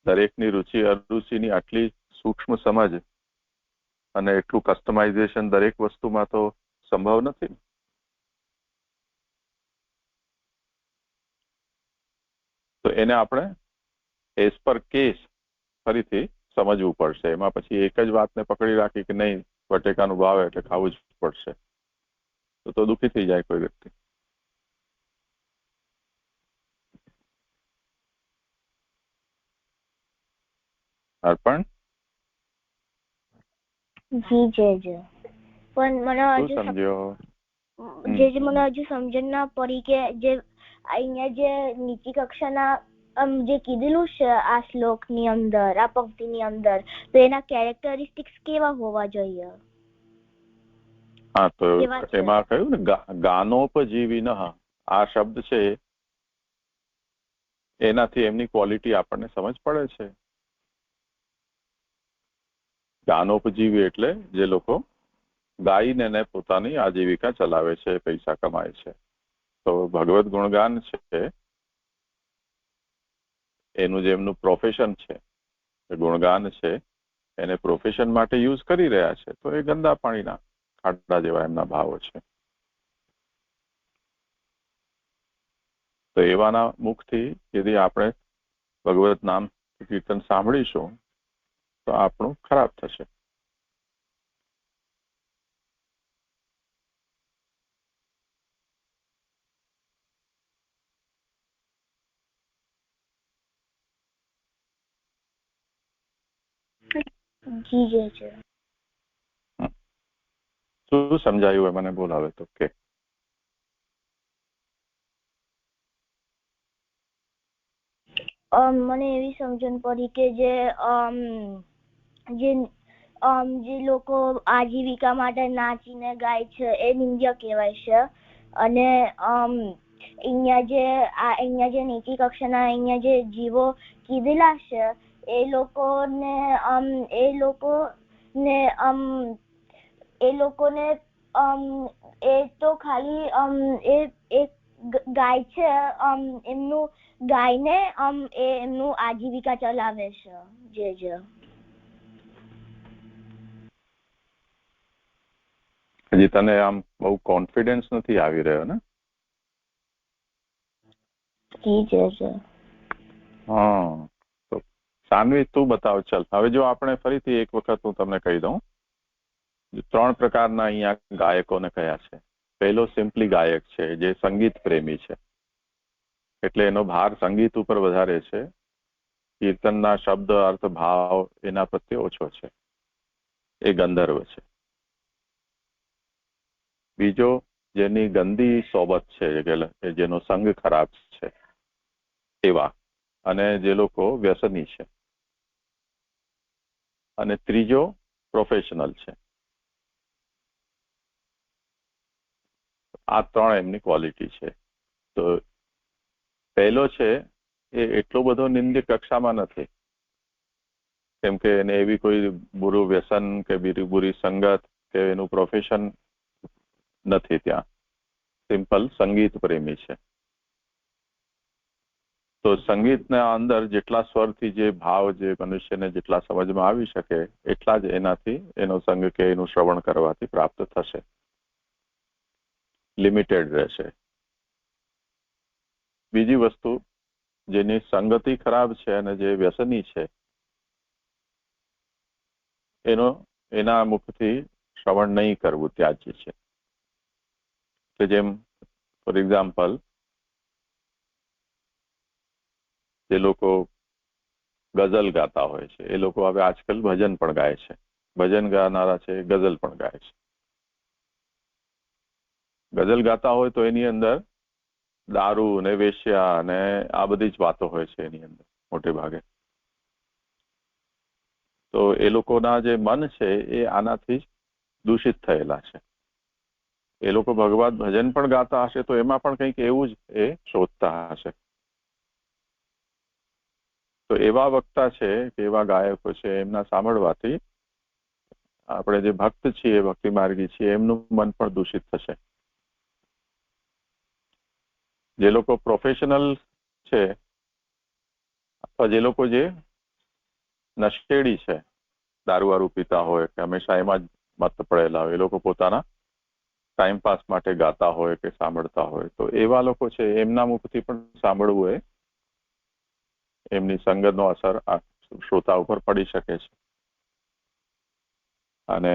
દરેકની રુચિ અરુચિની આટલી સૂક્ષ્મ સમજ અને એટલું કસ્ટમાઇઝેશન દરેક વસ્તુમાં તો સંભવ નથી. તો એને આપણે એઝ પર કેસ ફરીથી સમજવું પડશે. એમાં પછી એક જ વાતને પકડી રાખી કે નહીં બટેકાનું ભાવે એટલે ખાવું જ પડશે, તો દુઃખી થઈ જાય કોઈ વ્યક્તિ. અર્પણ જી જય જય. પણ મને હજુ સમજ્યો? મને હજુ સમજણ ના પડી કે જે અહીંયા જે નીચી કક્ષાના જે કીધેલું છે આ શ્લોકની અંદર, આ પંક્તિની અંદર, તો એના કેરેક્ટરિસ્ટિક્સ કેવા હોવા જોઈએ? હા, તો એમાં કહ્યું ને ગાનોપજીવી ન, આ શબ્દ છે એનાથી એમની ક્વોલિટી આપણને સમજ પડે છે. ગાનોપજીવી એટલે જે લોકો ગાઈને પોતાની આજીવિકા ચલાવે છે, પૈસા કમાય છે. તો ભગવત ગુણગાન છે એનું જે એમનું પ્રોફેશન છે, ગુણગાન છે, એને પ્રોફેશન માટે યુઝ કરી રહ્યા છે, તો એ ગંદા પાણીના ખાડા જેવા એમના ભાવો છે. તો એવાના મુખથી यदि આપણે ભગવત નામ કીર્તન સાંભળીશું તો આપણું ખરાબ થશે. જી જય જય. શું સમજાયું એ મને બોલાવે તો કે. મને એવી સમજણ પડી કે જે લોકો આજીવિકા માટે નાચીને ગાય છે એ નિંદ્ય કહેવાય છે. અને અહીંયા જે નીચી કક્ષાના અહીંયા જે જીવો કીધેલા છે એ લોકોને એ તો ખાલી એક ગાય છે, એમનું ગાયને એમનું આજીવિકા ચલાવે છે. જે હજી તને આમ બહુ કોન્ફિડન્સ નથી આવી રહ્યો ને? હા, તો સાનવી તું બતાવ. ચાલ હવે જો આપણે ફરીથી એક વખત હું તમને કહી દઉં, 3 પ્રકારના અહીંયા ગાયકોને કયા છે. પહેલો સિમ્પલી ગાયક છે જે સંગીત પ્રેમી છે, એટલે એનો ભાર સંગીત ઉપર વધારે છે, કીર્તનના શબ્દ અર્થ ભાવ એના પ્રત્યે ઓછો છે, એ ગંધર્વ છે. બીજો જેની ગંદી સોબત છે, જેનો સંગ ખરાબ છે એવા, અને જે લોકો વ્યસની છે. અને ત્રીજો પ્રોફેશનલ છે. આ 3 એમની ક્વોલિટી છે. તો પહેલો છે એ એટલો બધો નિંદ્ય કક્ષામાં નથી, કેમ કે એને એવી કોઈ બુરું વ્યસન કે બુરી સંગત કે એનું પ્રોફેશન નથી. ત્યાં સિમ્પલ સંગીત પ્રેમી છે. તો સંગીતના અંદર જેટલા સ્વરથી જે ભાવ જે મનુષ્યને જેટલા સમજમાં આવી શકે એટલા જ એનાથી એનો સંગ કે એનું શ્રવણ કરવાથી પ્રાપ્ત થશે, લિમિટેડ રહેશે. બીજી વસ્તુ, જેની સંગતિ ખરાબ છે અને જે વ્યસની છે એના મુખથી શ્રવણ નહીં કરવું ત્યાજ્ય છે. કે જેમ ફોર એક્ઝામ્પલ જે લોકો ગઝલ ગાતા હોય છે એ લોકો હવે આજકાલ ભજન પણ ગાય છે. ભજન ગાનારા છે, ગઝલ પણ ગાય છે. ગઝલ ગાતા હોય તો એની અંદર દારૂ ને વેશ્યા ને આ બધી જ વાતો હોય છે એની અંદર મોટે ભાગે. તો એ લોકોના જે મન છે એ આનાથી જ દૂષિત થયેલા છે. એ લોકો ભગવાન ભજન પણ ગાતા હશે તો એમાં પણ કંઈક એવું જ એ શોધતા હશે. તો એવા વક્તા છે કે એવા ગાયકો છે એમના સાંભળવાથી આપણે જે ભક્ત છીએ, ભક્તિ માર્ગી છીએ, એમનું મન પણ દૂષિત થશે. જે લોકો પ્રોફેશનલ છે અથવા જે લોકો જે નશેડી છે, દારૂવારૂ પીતા હોય કે હંમેશા એમાં જ મત પડેલા હોય, એ લોકો પોતાના ટાઈમપાસ માટે ગાતા હોય કે સાંભળતા હોય, તો એવા લોકો છે એમના મુખથી પણ સાંભળવું એ એમની સંગતનો અસર આ શ્રોતા ઉપર પડી શકે છે. અને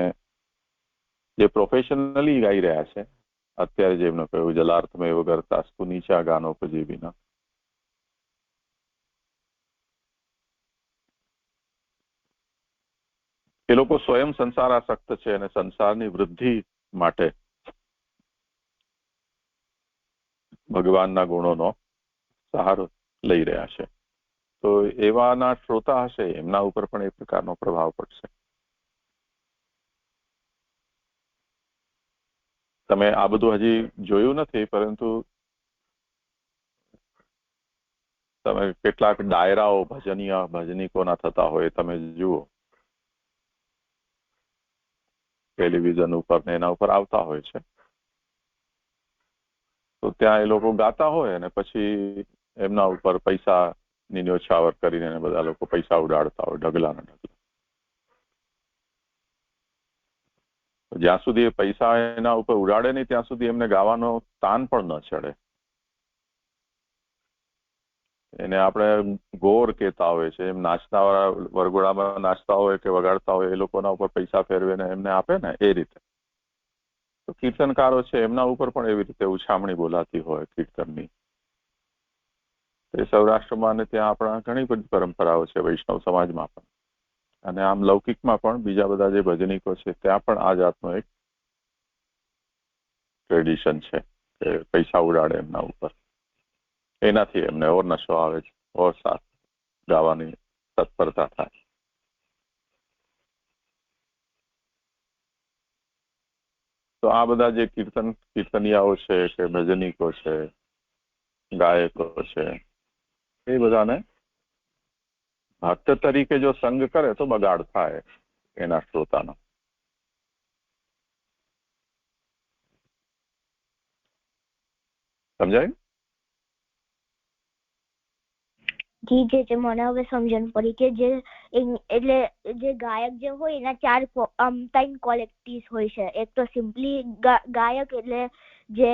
જે પ્રોફેશનલી ગાઈ રહ્યા છે અત્યારે જેમનું કહ્યું જલાર્થમય વગર તાસ્તુ નીચા ગાનો ઉપજીવીના, એ લોકો સ્વયં સંસારાસક્ત છે અને સંસારની વૃદ્ધિ માટે ભગવાનના ગુણોનો સહારો લઈ રહ્યા છે. તો એવાના શ્રોતા હશે એમના ઉપર પણ એ પ્રકારનો પ્રભાવ પડશે. તમે આ બધું હજી જોયું નથી, પરંતુ તમે કેટલાક ડાયરાઓ ભજનીકોના થતા હોય તમે જુઓ, ટેલિવિઝન ઉપર ને એના ઉપર આવતા હોય છે. તો ત્યાં એ લોકો ગાતા હોય અને પછી એમના ઉપર પૈસાની ન્યોછાવર કરીને બધા લોકો પૈસા ઉડાડતા હોય, ઢગલાના ઢગલા. જ્યાં સુધી એ પૈસા એના ઉપર ઉડાડે નહીં ત્યાં સુધી એમને ગાવાનો તાન પણ ન ચડે. એને આપણે ગોર કહેતા હોય છે, એમ નાચતા વાળા વરઘોડામાં નાચતા હોય કે વગાડતા હોય એ લોકોના ઉપર પૈસા ફેરવીને એમને આપે ને એ રીતે. તો કીર્તનકારો છે એમના ઉપર પણ એવી રીતે ઉછામણી બોલાતી હોય કીર્તનની. એ સૌરાષ્ટ્રમાં ને ત્યાં આપણા ઘણી બધી પરંપરાઓ છે, વૈષ્ણવ સમાજમાં પણ અને આમ લૌકિકમાં પણ બીજા બધા જે ભજનીકો છે ત્યાં પણ આ જાતનો એક ટ્રેડિશન છે કે પૈસા ઉડાડે એમના ઉપર. એનાથી એમને ઓર નશો આવે છે, ઓર સાથ ગાવાની તત્પરતા થાય. તો આ બધા જે કીર્તનિયાઓ છે કે ભજનીકો છે, ગાયકો છે, એ બધાને ભક્ત તરીકે જો સંગ કરે તો બગાડ થાય એના શ્રોતાનો. સમજાય? જી જે મને હવે સમજણ પડી કે જે એટલે જે ગાયક જે હોય એના ચાર ત્રણ ક્વોલિટીઝ હોય છે. એક તો સિમ્પલી ગાયક એટલે જે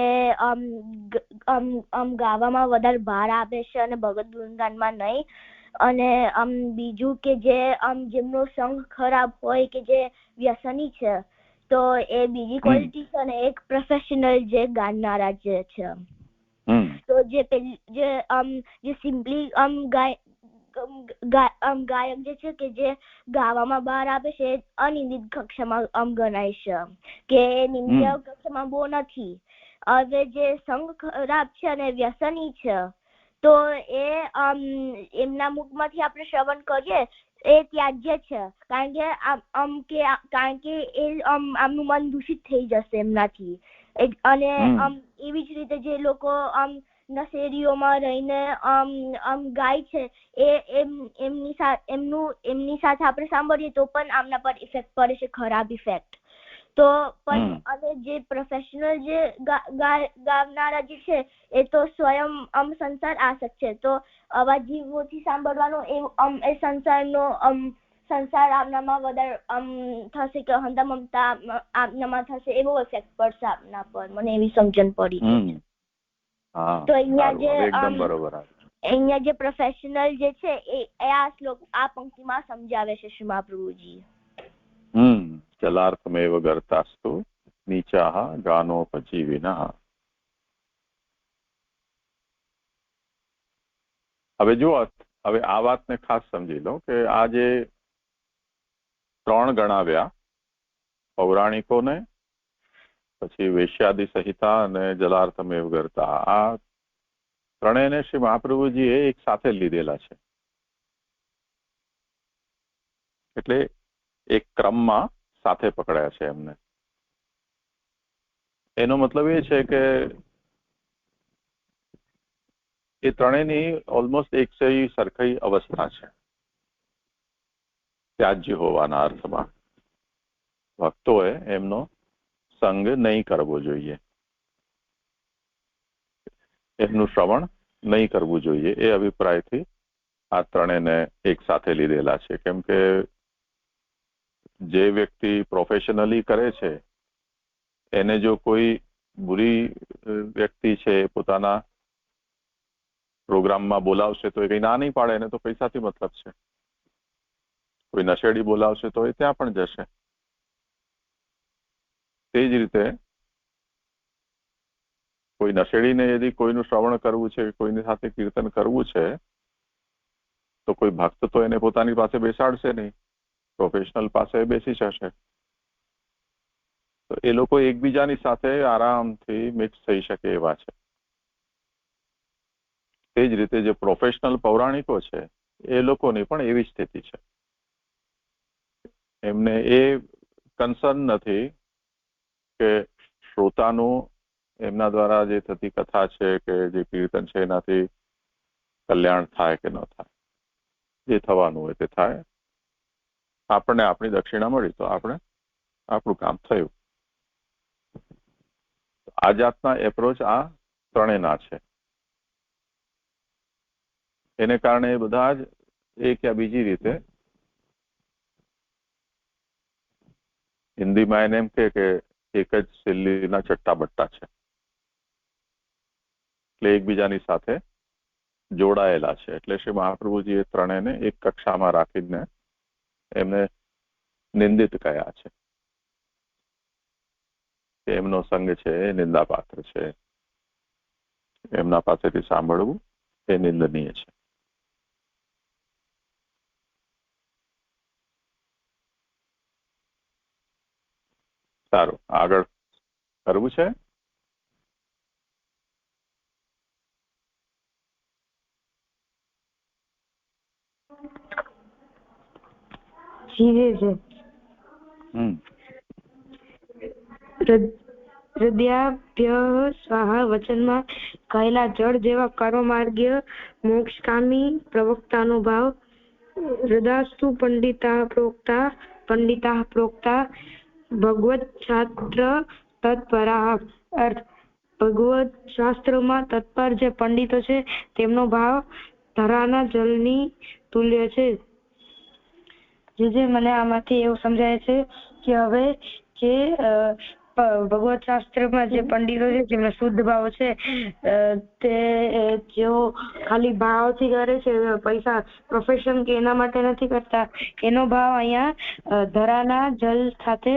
ગાવામાં વધારે ભાર આપે છે અને ભગત વૃંદાવનમાં નહીં. અને બીજું કે જે જેમનો સંગ ખરાબ હોય કે જે વ્યસની છે તો એ બીજી ક્વોલિટી છે. અને એક પ્રોફેશનલ જે ગાનારા જે છે તો જે સિમ્પલી ગાયક જે છે કે જે ગાવામાં બહાર આપે છે અનિંદિત કક્ષામાં ગણાય છે કે નિંદ્ય કક્ષામાં બહુ નથી. હવે જે સંગ ખરાબ છે અને વ્યસની છે તો એ એમના મુખમાંથી આપણે શ્રવણ કરીએ એ ત્યાજ્ય છે. કારણ કે એ આમનું મન દૂષિત થઈ જશે એમનાથી. અને એવી જ રીતે જે લોકો નશેરીઓમાં રહીને ગાય છે એમની સાથે આપણે સાંભળીએ તો પણ આમના પર ઇફેક્ટ પડે છે, ખરાબ ઇફેક્ટ. તો પણ અને જે પ્રોફેશનલ જે ગાવનારા જે છે એ તો સ્વયં સંસાર આસક્ત છે. તો આવા જીવોથી સાંભળવાનો એ સંસાર આપનામાં વધારે થશે કે હંતા મમતા આપનામાં થશે, એવો ઇફેક્ટ પડશે આપના પર. મને એવી સમજણ પડી. તો અહીંયા જે પ્રોફેશનલ જે છે એ આ શ્લોક આ પંક્તિમાં સમજાવે છે શ્રી મહાપ્રભુજી. ચલાર્થમેવ ગર્તાસ્તુ નીચાહ ગાનોપજીવિનઃ. હવે જુઓ, હવે આ વાતને ખાસ સમજી લો કે આ જે 3 ગણાવ્યા, પૌરાણિકોને, પછી વેશ્યાદિ સંહિતા અને જલાર્થમેવ ગર્તા, આ ત્રણેયને શ્રી મહાપ્રભુજીએ એક સાથે લીધેલા છે. એટલે એક ક્રમમાં સાથે પકડાયા છે એમને. એનો મતલબ એ છે કે એ ત્રણેયની ઓલમોસ્ટ એક સરખી અવસ્થા છે, ત્યાજ્ય હોવાના અર્થમાં. ભક્તોએ એમનો સંગ નહીં કરવો જોઈએ, એમનું શ્રવણ નહીં કરવું જોઈએ, એ અભિપ્રાયથી આ ત્રણેયને એક સાથે લીધેલા છે. કેમ કે જે વ્યક્તિ પ્રોફેશનલી કરે છે એને જો કોઈ બુરી વ્યક્તિ છે પોતાના પ્રોગ્રામમાં બોલાવશે તો એ કઈ ના નહીં પાડે, એને તો પૈસાથી મતલબ છે. કોઈ નશેડી બોલાવશે તો એ ત્યાં પણ જશે. તે જ રીતે કોઈ નશેડીને યદી કોઈનું શ્રવણ કરવું છે, કોઈની સાથે કીર્તન કરવું છે, તો કોઈ ભક્ત તો એને પોતાની પાસે બેસાડશે નહીં, પ્રોફેશનલ પાસે બેસી જશે. તો એ લોકો એકબીજાની સાથે આરામથી મિક્સ થઈ શકે એવા છે. તે જ રીતે જે પ્રોફેશનલ પૌરાણિકો છે એ લોકોની પણ એવી સ્થિતિ છે. એમને એ કન્સર્ન નથી કે શ્રોતાનું એમના દ્વારા જે થતી કથા છે કે જે કીર્તન છે એનાથી કલ્યાણ થાય કે ન થાય. જે થવાનું હોય તે થાય. આપણને આપણી દક્ષિણા મળી તો આપણે આપણું કામ થયું. આ જાતના એપ્રોચ આ ત્રણેયના છે. એને કારણે બધા જ એક યા બીજી રીતે, હિન્દીમાં એને એમ કે એક જ સિલ્લીના ચટ્ટા બટ્ટા છે, એટલે એકબીજાની સાથે જોડાયેલા છે. એટલે શ્રી મહાપ્રભુજીએ ત્રણેયને એક કક્ષામાં રાખીને એમને નિંદિત કયા છે. એમનો સંગ છે એ નિંદાપાત્ર છે, એમના પાસેથી સાંભળવું એ નિંદનીય છે. સારું, આગળ કરવું છે. હૃદયાભ્ય સ્વાહા વચનમાં કહેલા જળ જેવા કર્મ માર્ગીય મોક્ષકામી પ્રવક્તાનો ભાવ. હૃદાસ્તુ પંડિતા પ્રોક્તા ભગવત શાસ્ત્ર તત્પરા. અર્થ, ભગવત શાસ્ત્રમાં તત્પર જે પંડિતો છે તેમનો ભાવ ધરાના જલની તુલ્ય છે. જે મને આમાંથી એવું સમજાય છે કે હવે જે ભગવત શાસ્ત્રમાં જે પંડિતો છે જેમનો શુદ્ધ ભાવ છે તે જેઓ ખાલી ભાવથી કરે છે, પૈસા પ્રોફેશન કે એના માટે નથી કરતા, એનો ભાવ અહીંયા ધરાના જલ સાથે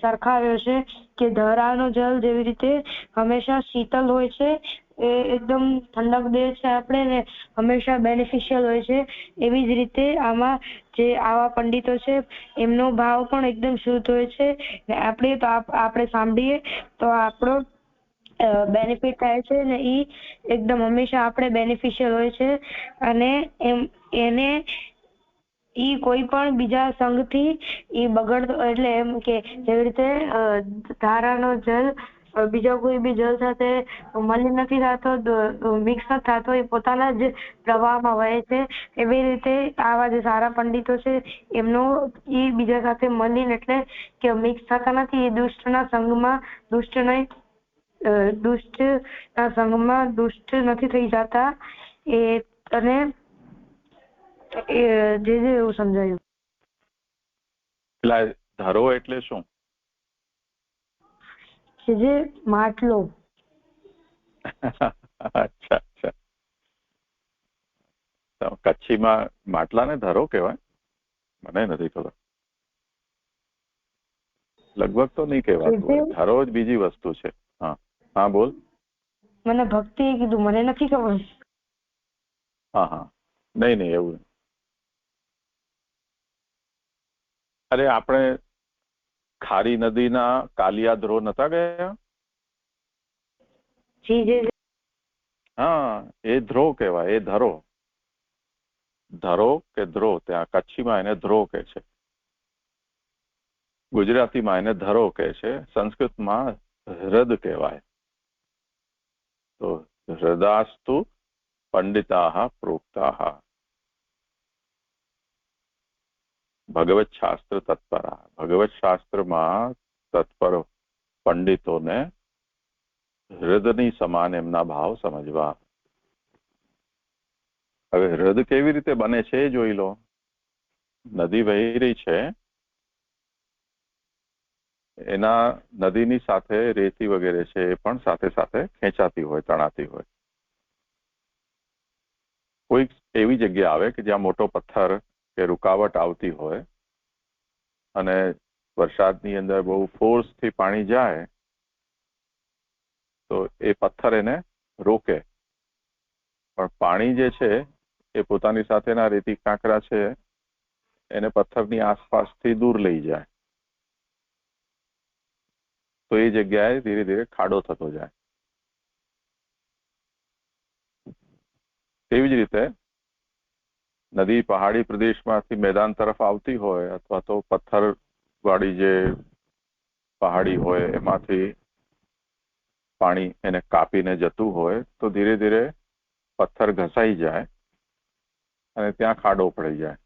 સરખાવ્યો છે. કે ધરાનો જલ જેવી રીતે હંમેશા શીતલ હોય છે, એ એકદમ ઠંડક દે છે આપણે ને હંમેશા બેનિફિશિયલ હોય છે, એવી જ રીતે આમાં જે આવા પંડિતો છે એમનો ભાવ પણ એકદમ શુદ્ધ હોય છે. આપણે તો આપણે સાંભળીએ તો આપણો બેનિફિટ થાય છે ને એ એકદમ હંમેશા આપણે બેનિફિશિયલ હોય છે. અને એને ઈ કોઈ પણ બીજા સંઘથી ઈ બગડતો, એટલે એમ કે જેવી રીતે ધારાનો જલ બીજા કોઈ બી જળ સાથે મલિન નથી થતો, મિક્સ નથી થતો, એ પોતાના જ પ્રવાહમાં વહે છે. એવી રીતે આવા જે સારા પંડિતો છે એમનો એ બીજા સાથે મલિન એટલે કે મિક્સ થતા નથી. એ દુષ્ટના સંગમાં દુષ્ટ નથી થઈ જતા. એ અને જે એવું સમજાયું. એટલે ધરો એટલે શું? જે માટલો. અચ્છા અચ્છા. કચ્છીમાં માટલાને ધરો કહેવાય? મને નથી ખબર. લગભગ તો નહીં કહેવાતું. ધરો જ બીજી વસ્તુ છે. હા હા બોલ. મને ભક્તિ કીધું, મને નથી ખબર. હા હા નહીં એવું. અરે આપણે ખારી નદીના કાલિયા ધ્રો નતા ગયા? હા એ ધ્રો કહેવાય. એ ધરો કે ધ્રો, ત્યાં કચ્છીમાં એને ધ્રો કહે છે, ગુજરાતીમાં એને ધરો કહે છે, સંસ્કૃતમાં હૃદ કહેવાય. તો હૃદાસ્તુ પંડિતાઃ પ્રોક્તાઃ ભગવત શાસ્ત્ર તત્પરા. ભગવત શાસ્ત્રમાં તત્પર પંડિતોને હૃદની સમાન એમના ભાવ સમજવા. હવે હૃદ કેવી રીતે બને છે એ જોઈ લો. નદી વહી રહી છે, એના નદીની સાથે રેતી વગેરે છે એ પણ સાથે સાથે ખેંચાતી હોય, તણાતી હોય. કોઈક એવી જગ્યા આવે કે જ્યાં મોટો પથ્થર કે રૂકાવટ આવતી હોય અને વરસાદની અંદર બહુ ફોર્સથી પાણી જાય તો એ પથ્થર એને રોકે, પણ પાણી જે છે એ પોતાની સાથેના રેતી કાંકરા છે એને પથ્થરની આસપાસથી દૂર લઈ જાય. તો એ જગ્યાએ ધીરે ધીરે ખાડો થતો જાય. તેવી જ રીતે નદી પહાડી પ્રદેશમાંથી મેદાન તરફ આવતી હોય અથવા તો પથ્થર વાળી જે પહાડી હોય એમાંથી પાણી એને કાપીને જતું હોય તો ધીરે ધીરે પથ્થર ઘસાઈ જાય અને ત્યાં ખાડો પડી જાય.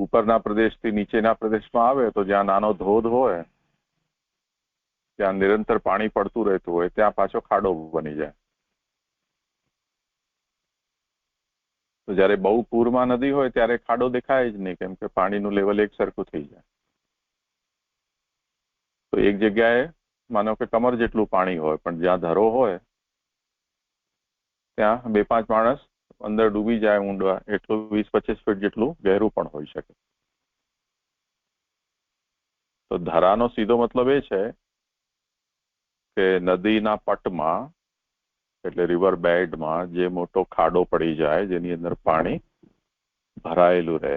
ઉપરના પ્રદેશથી નીચેના પ્રદેશમાં આવે તો જ્યાં નાનો ધોધ હોય, ત્યાં નિરંતર પાણી પડતું રહેતું હોય, ત્યાં પાછો ખાડો બની જાય. તો જયારે બહુ પૂરમાં નદી હોય ત્યારે ખાડો દેખાય જ નહીં, કેમ કે પાણીનું લેવલ એક સરખું થઈ જાય. તો એક જગ્યાએ માનો કે કમર જેટલું પાણી હોય, પણ જ્યાં ધરો હોય ત્યાં 2-5 માણસ અંદર ડૂબી જાય ઊંડવા, એટલું 20-25 ફીટ જેટલું ગહેરું પણ હોઈ શકે. તો ધરાનો સીધો મતલબ એ છે કે નદીના પટમાં એટલે રિવર બેડમાં જે મોટો ખાડો પડી જાય જેની અંદર પાણી ભરાયેલું રહે.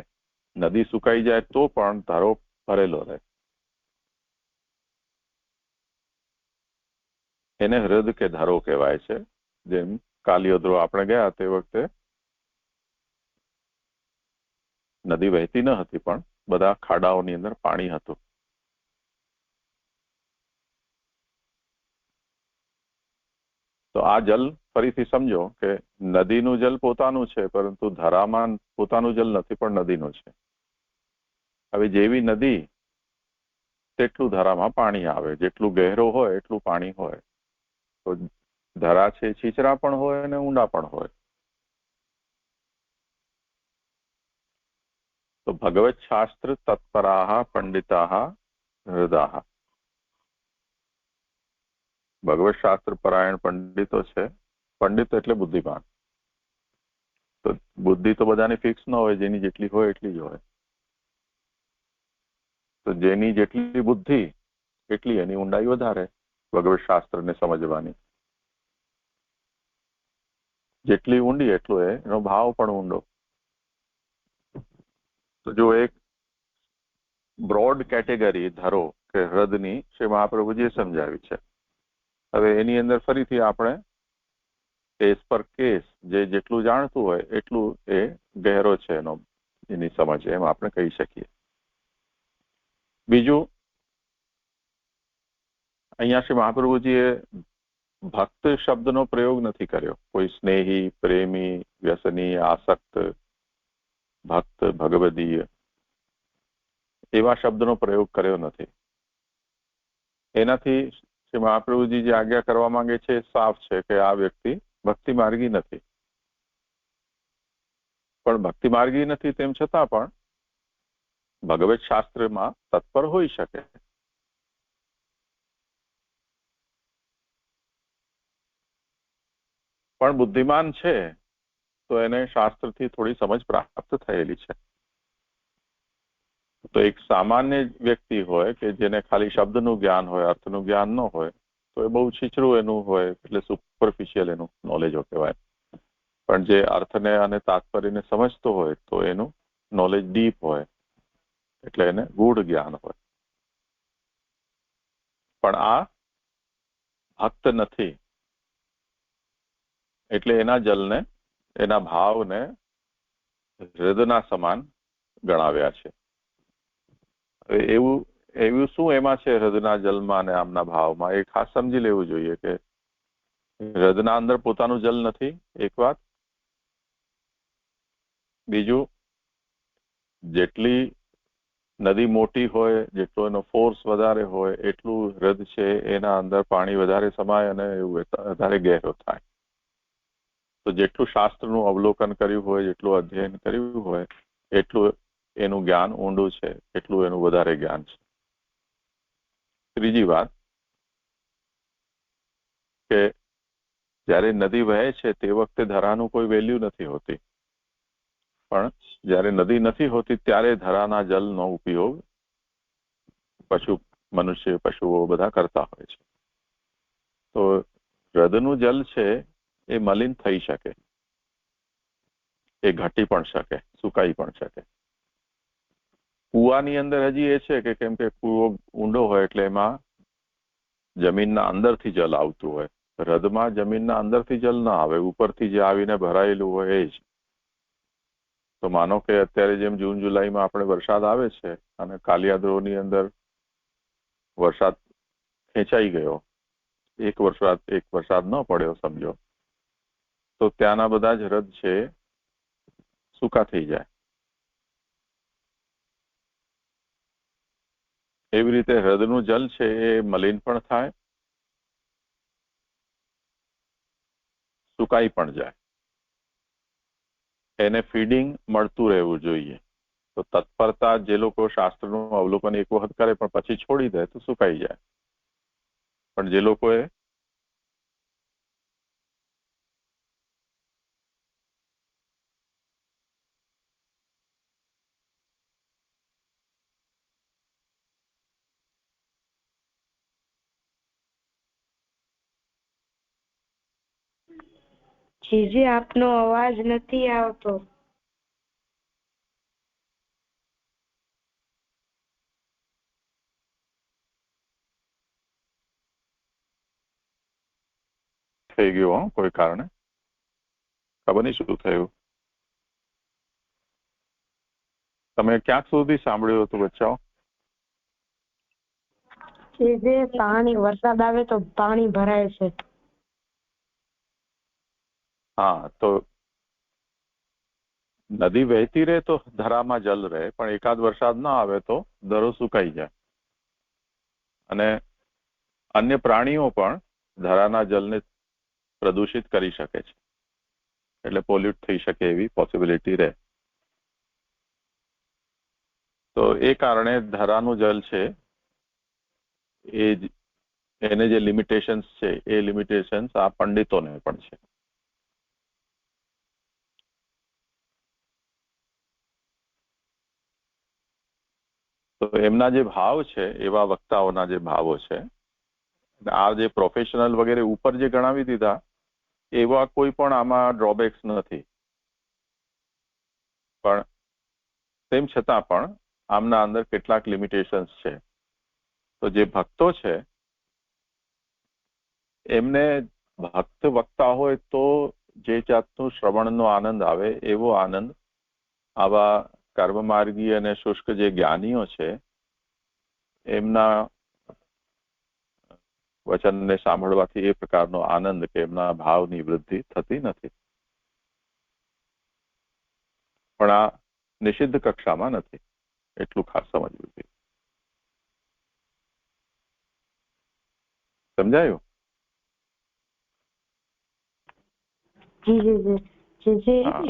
નદી સુકાઈ જાય તો પણ ધરો ભરેલો રહે. એને હૃદ કે ધરો કહેવાય છે. જેમ કાલિયોદ્રો આપણે ગયા તે વખતે નદી વહેતી ન હતી, પણ બધા ખાડાઓની અંદર પાણી હતું. તો આ જલ ફરીથી સમજો કે નદીનું જલ પોતાનું છે, પરંતુ ધરામાં પોતાનું જલ નથી, પણ નદીનું છે. હવે જેવી નદી તેટલું ધરામાં પાણી આવે, જેટલું ગહેરો હોય એટલું પાણી હોય. તો ધરા છે છીછરા પણ હોય અને ઊંડા પણ હોય. તો ભગવત શાસ્ત્ર તત્પરાઃ પંડિતાઃ હૃદાઃ. ભગવત શાસ્ત્ર પરાયણ પંડિતો છે. પંડિત એટલે બુદ્ધિમાન. તો બુદ્ધિ તો બધાની ફિક્સ ન હોય, જેની જેટલી હોય એટલી જ હોય. તો જેની જેટલી બુદ્ધિ એટલી એની ઊંડાઈ વધારે ભગવત શાસ્ત્રને સમજવાની. જેટલી ઊંડી એટલો એનો ભાવ પણ ઊંડો. તો જો એક બ્રોડ કેટેગરી ધરો કે હૃદની શ્રી મહાપ્રભુજીએ સમજાવી છે. હવે એની અંદર ફરીથી આપણે કેસ પર કેસ જે જેટલું જાણતું હોય એટલું એ ગહેરો છે એની સમજ, એમ આપણે કહી શકીએ. બીજું અહીંયા શ્રી મહાપ્રભુજીએ ભક્ત શબ્દનો પ્રયોગ નથી કર્યો. કોઈ સ્નેહી, પ્રેમી, વ્યસની, આસક્ત, ભક્ત, ભગવદીય એવા શબ્દનો પ્રયોગ કર્યો નથી. એનાથી શ્રી મહાપ્રભુજી જે આજ્ઞા કરવા માંગે છે સાફ છે કે આ વ્યક્તિ ભક્તિ માર્ગી નથી. પણ ભક્તિ માર્ગી નથી તેમ છતાં પણ ભગવત શાસ્ત્રમાં તત્પર હોઈ શકે. પણ બુદ્ધિમાન છે તો એને શાસ્ત્રથી થોડી સમજ પ્રાપ્ત થયેલી છે. તો એક સામાન્ય વ્યક્તિ હોય કે જેને ખાલી શબ્દનું જ્ઞાન હોય, અર્થનું જ્ઞાન ન હોય, તો એ બહુ છીછરું એનું હોય, એટલે સુપરફિશિયલ એનું નોલેજો કહેવાય. પણ જે અર્થને અને તાત્પર્યને સમજતો હોય તો એનું નોલેજ ડીપ હોય, એટલે એને ગૂઢ જ્ઞાન હોય. પણ આ ભક્ત નથી, એટલે એના જલને, એના ભાવને હૃદયના સમાન ગણાવ્યા છે. એવું શું એમાં છે હૃદયના જલમાં અને આમના ભાવમાં, એ ખાસ સમજી લેવું જોઈએ કે હૃદયના અંદર પોતાનું જલ નથી, એક વાત. બીજું, જેટલી નદી મોટી હોય, જેટલો એનો ફોર્સ વધારે હોય, એટલું હૃદય છે એના અંદર પાણી વધારે સમાય અને એવું વધારે ગહેરો થાય. તો જેટલું શાસ્ત્રનું અવલોકન કર્યું હોય, જેટલું અધ્યયન કર્યું હોય, એટલું એનું જ્ઞાન ઊંડું છે, એટલું એનું વધારે જ્ઞાન છે. ત્રીજી વાત કે જ્યારે નદી વહે છે તે વખતે ધરાનું કોઈ વેલ્યુ નથી હોતી, પણ જ્યારે નદી નથી હોતી ત્યારે ધરાના જલનો ઉપયોગ મનુષ્ય, પશુઓ બધા કરતા હોય છે. તો હૃદયનું જલ છે એ મલિન થઈ શકે, એ ઘટી પણ શકે, સુકાઈ પણ શકે. કૂવાની અંદર હજી એ છે કે કેમ કે કૂવો ઊંડો હોય એટલે એમાં જમીનના અંદરથી જલ આવતું હોય. હૃદયમાં જમીનના અંદરથી જલ ના આવે, ઉપરથી જે આવીને ભરાયેલું હોય એ જ. તો માનો કે અત્યારે જેમ જૂન જુલાઈમાં આપણે વરસાદ આવે છે અને કાલિયાદરોની અંદર વરસાદ ખેંચાઈ ગયો, એક વરસાદ ન પડ્યો સમજો, તો ત્યાંના બધા જ હૃદ છે સૂકા થઈ જાય. એવી રીતે હૃદયનું જલ છે એ મલિન પણ થાય, સુકાઈ પણ જાય. એને ફીડિંગ મળતું રહેવું જોઈએ. તો તત્પરતા જે લોકો શાસ્ત્રનું અવલોકન એક વખત કરે પણ પછી છોડી દે તો સુકાઈ જાય. પણ જે લોકોએ જીજી આપનો અવાજ નથી આવતો. થઈ ગયું કોઈ કારણે, ખબર નહીં શું થયું. તમે ક્યાંક સુધી સાંભળ્યું હતું બચ્ચાઓ? જે પાણી, વરસાદ આવે તો પાણી ભરાય છે. હા, તો નદી વહેતી રહે તો ધરામાં જલ રહે, પણ એકાદ વરસાદ ના આવે તો ધરો સુકાઈ જાય. અને અન્ય પ્રાણીઓ પણ ધરાના જલને પ્રદૂષિત કરી શકે છે, એટલે પોલ્યુટ થઈ શકે એવી પોસિબિલિટી રહે. તો એ કારણે ધરાનું જલ છે એને જે લિમિટેશન્સ છે એ લિમિટેશન્સ આ પંડિતોને પણ છે. તો એમના જે ભાવ છે, એવા વક્તાઓના જે ભાવો છે, આ જે પ્રોફેશનલ વગેરે ઉપર જે ગણાવી દીધા, એવા કોઈ પણ આમાં ડ્રોબેક્સ નથી. પણ તેમ છતાં પણ આમના અંદર કેટલાક લિમિટેશન્સ છે. તો જે ભક્તો છે એમને ભક્ત વક્તા હોય તો જે જાતનું શ્રવણનો આનંદ આવે એવો આનંદ આવા કર્મમાર્ગી અને શુષ્ક જે જ્ઞાનીઓ છે એમના વચનને સાંભળવાથી એ પ્રકારનો આનંદ કે એમના ભાવની વૃદ્ધિ થતી નથી. પણ આ નિષિદ્ધ કક્ષામાં નથી, એટલું ખાસ સમજવું જોઈએ. સમજાયું?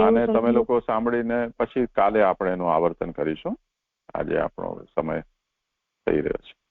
અને તમે લોકો સાંભળીને પછી કાલે આપણે એનું આવર્તન કરીશું. આજે આપણો સમય થઈ રહ્યો છે.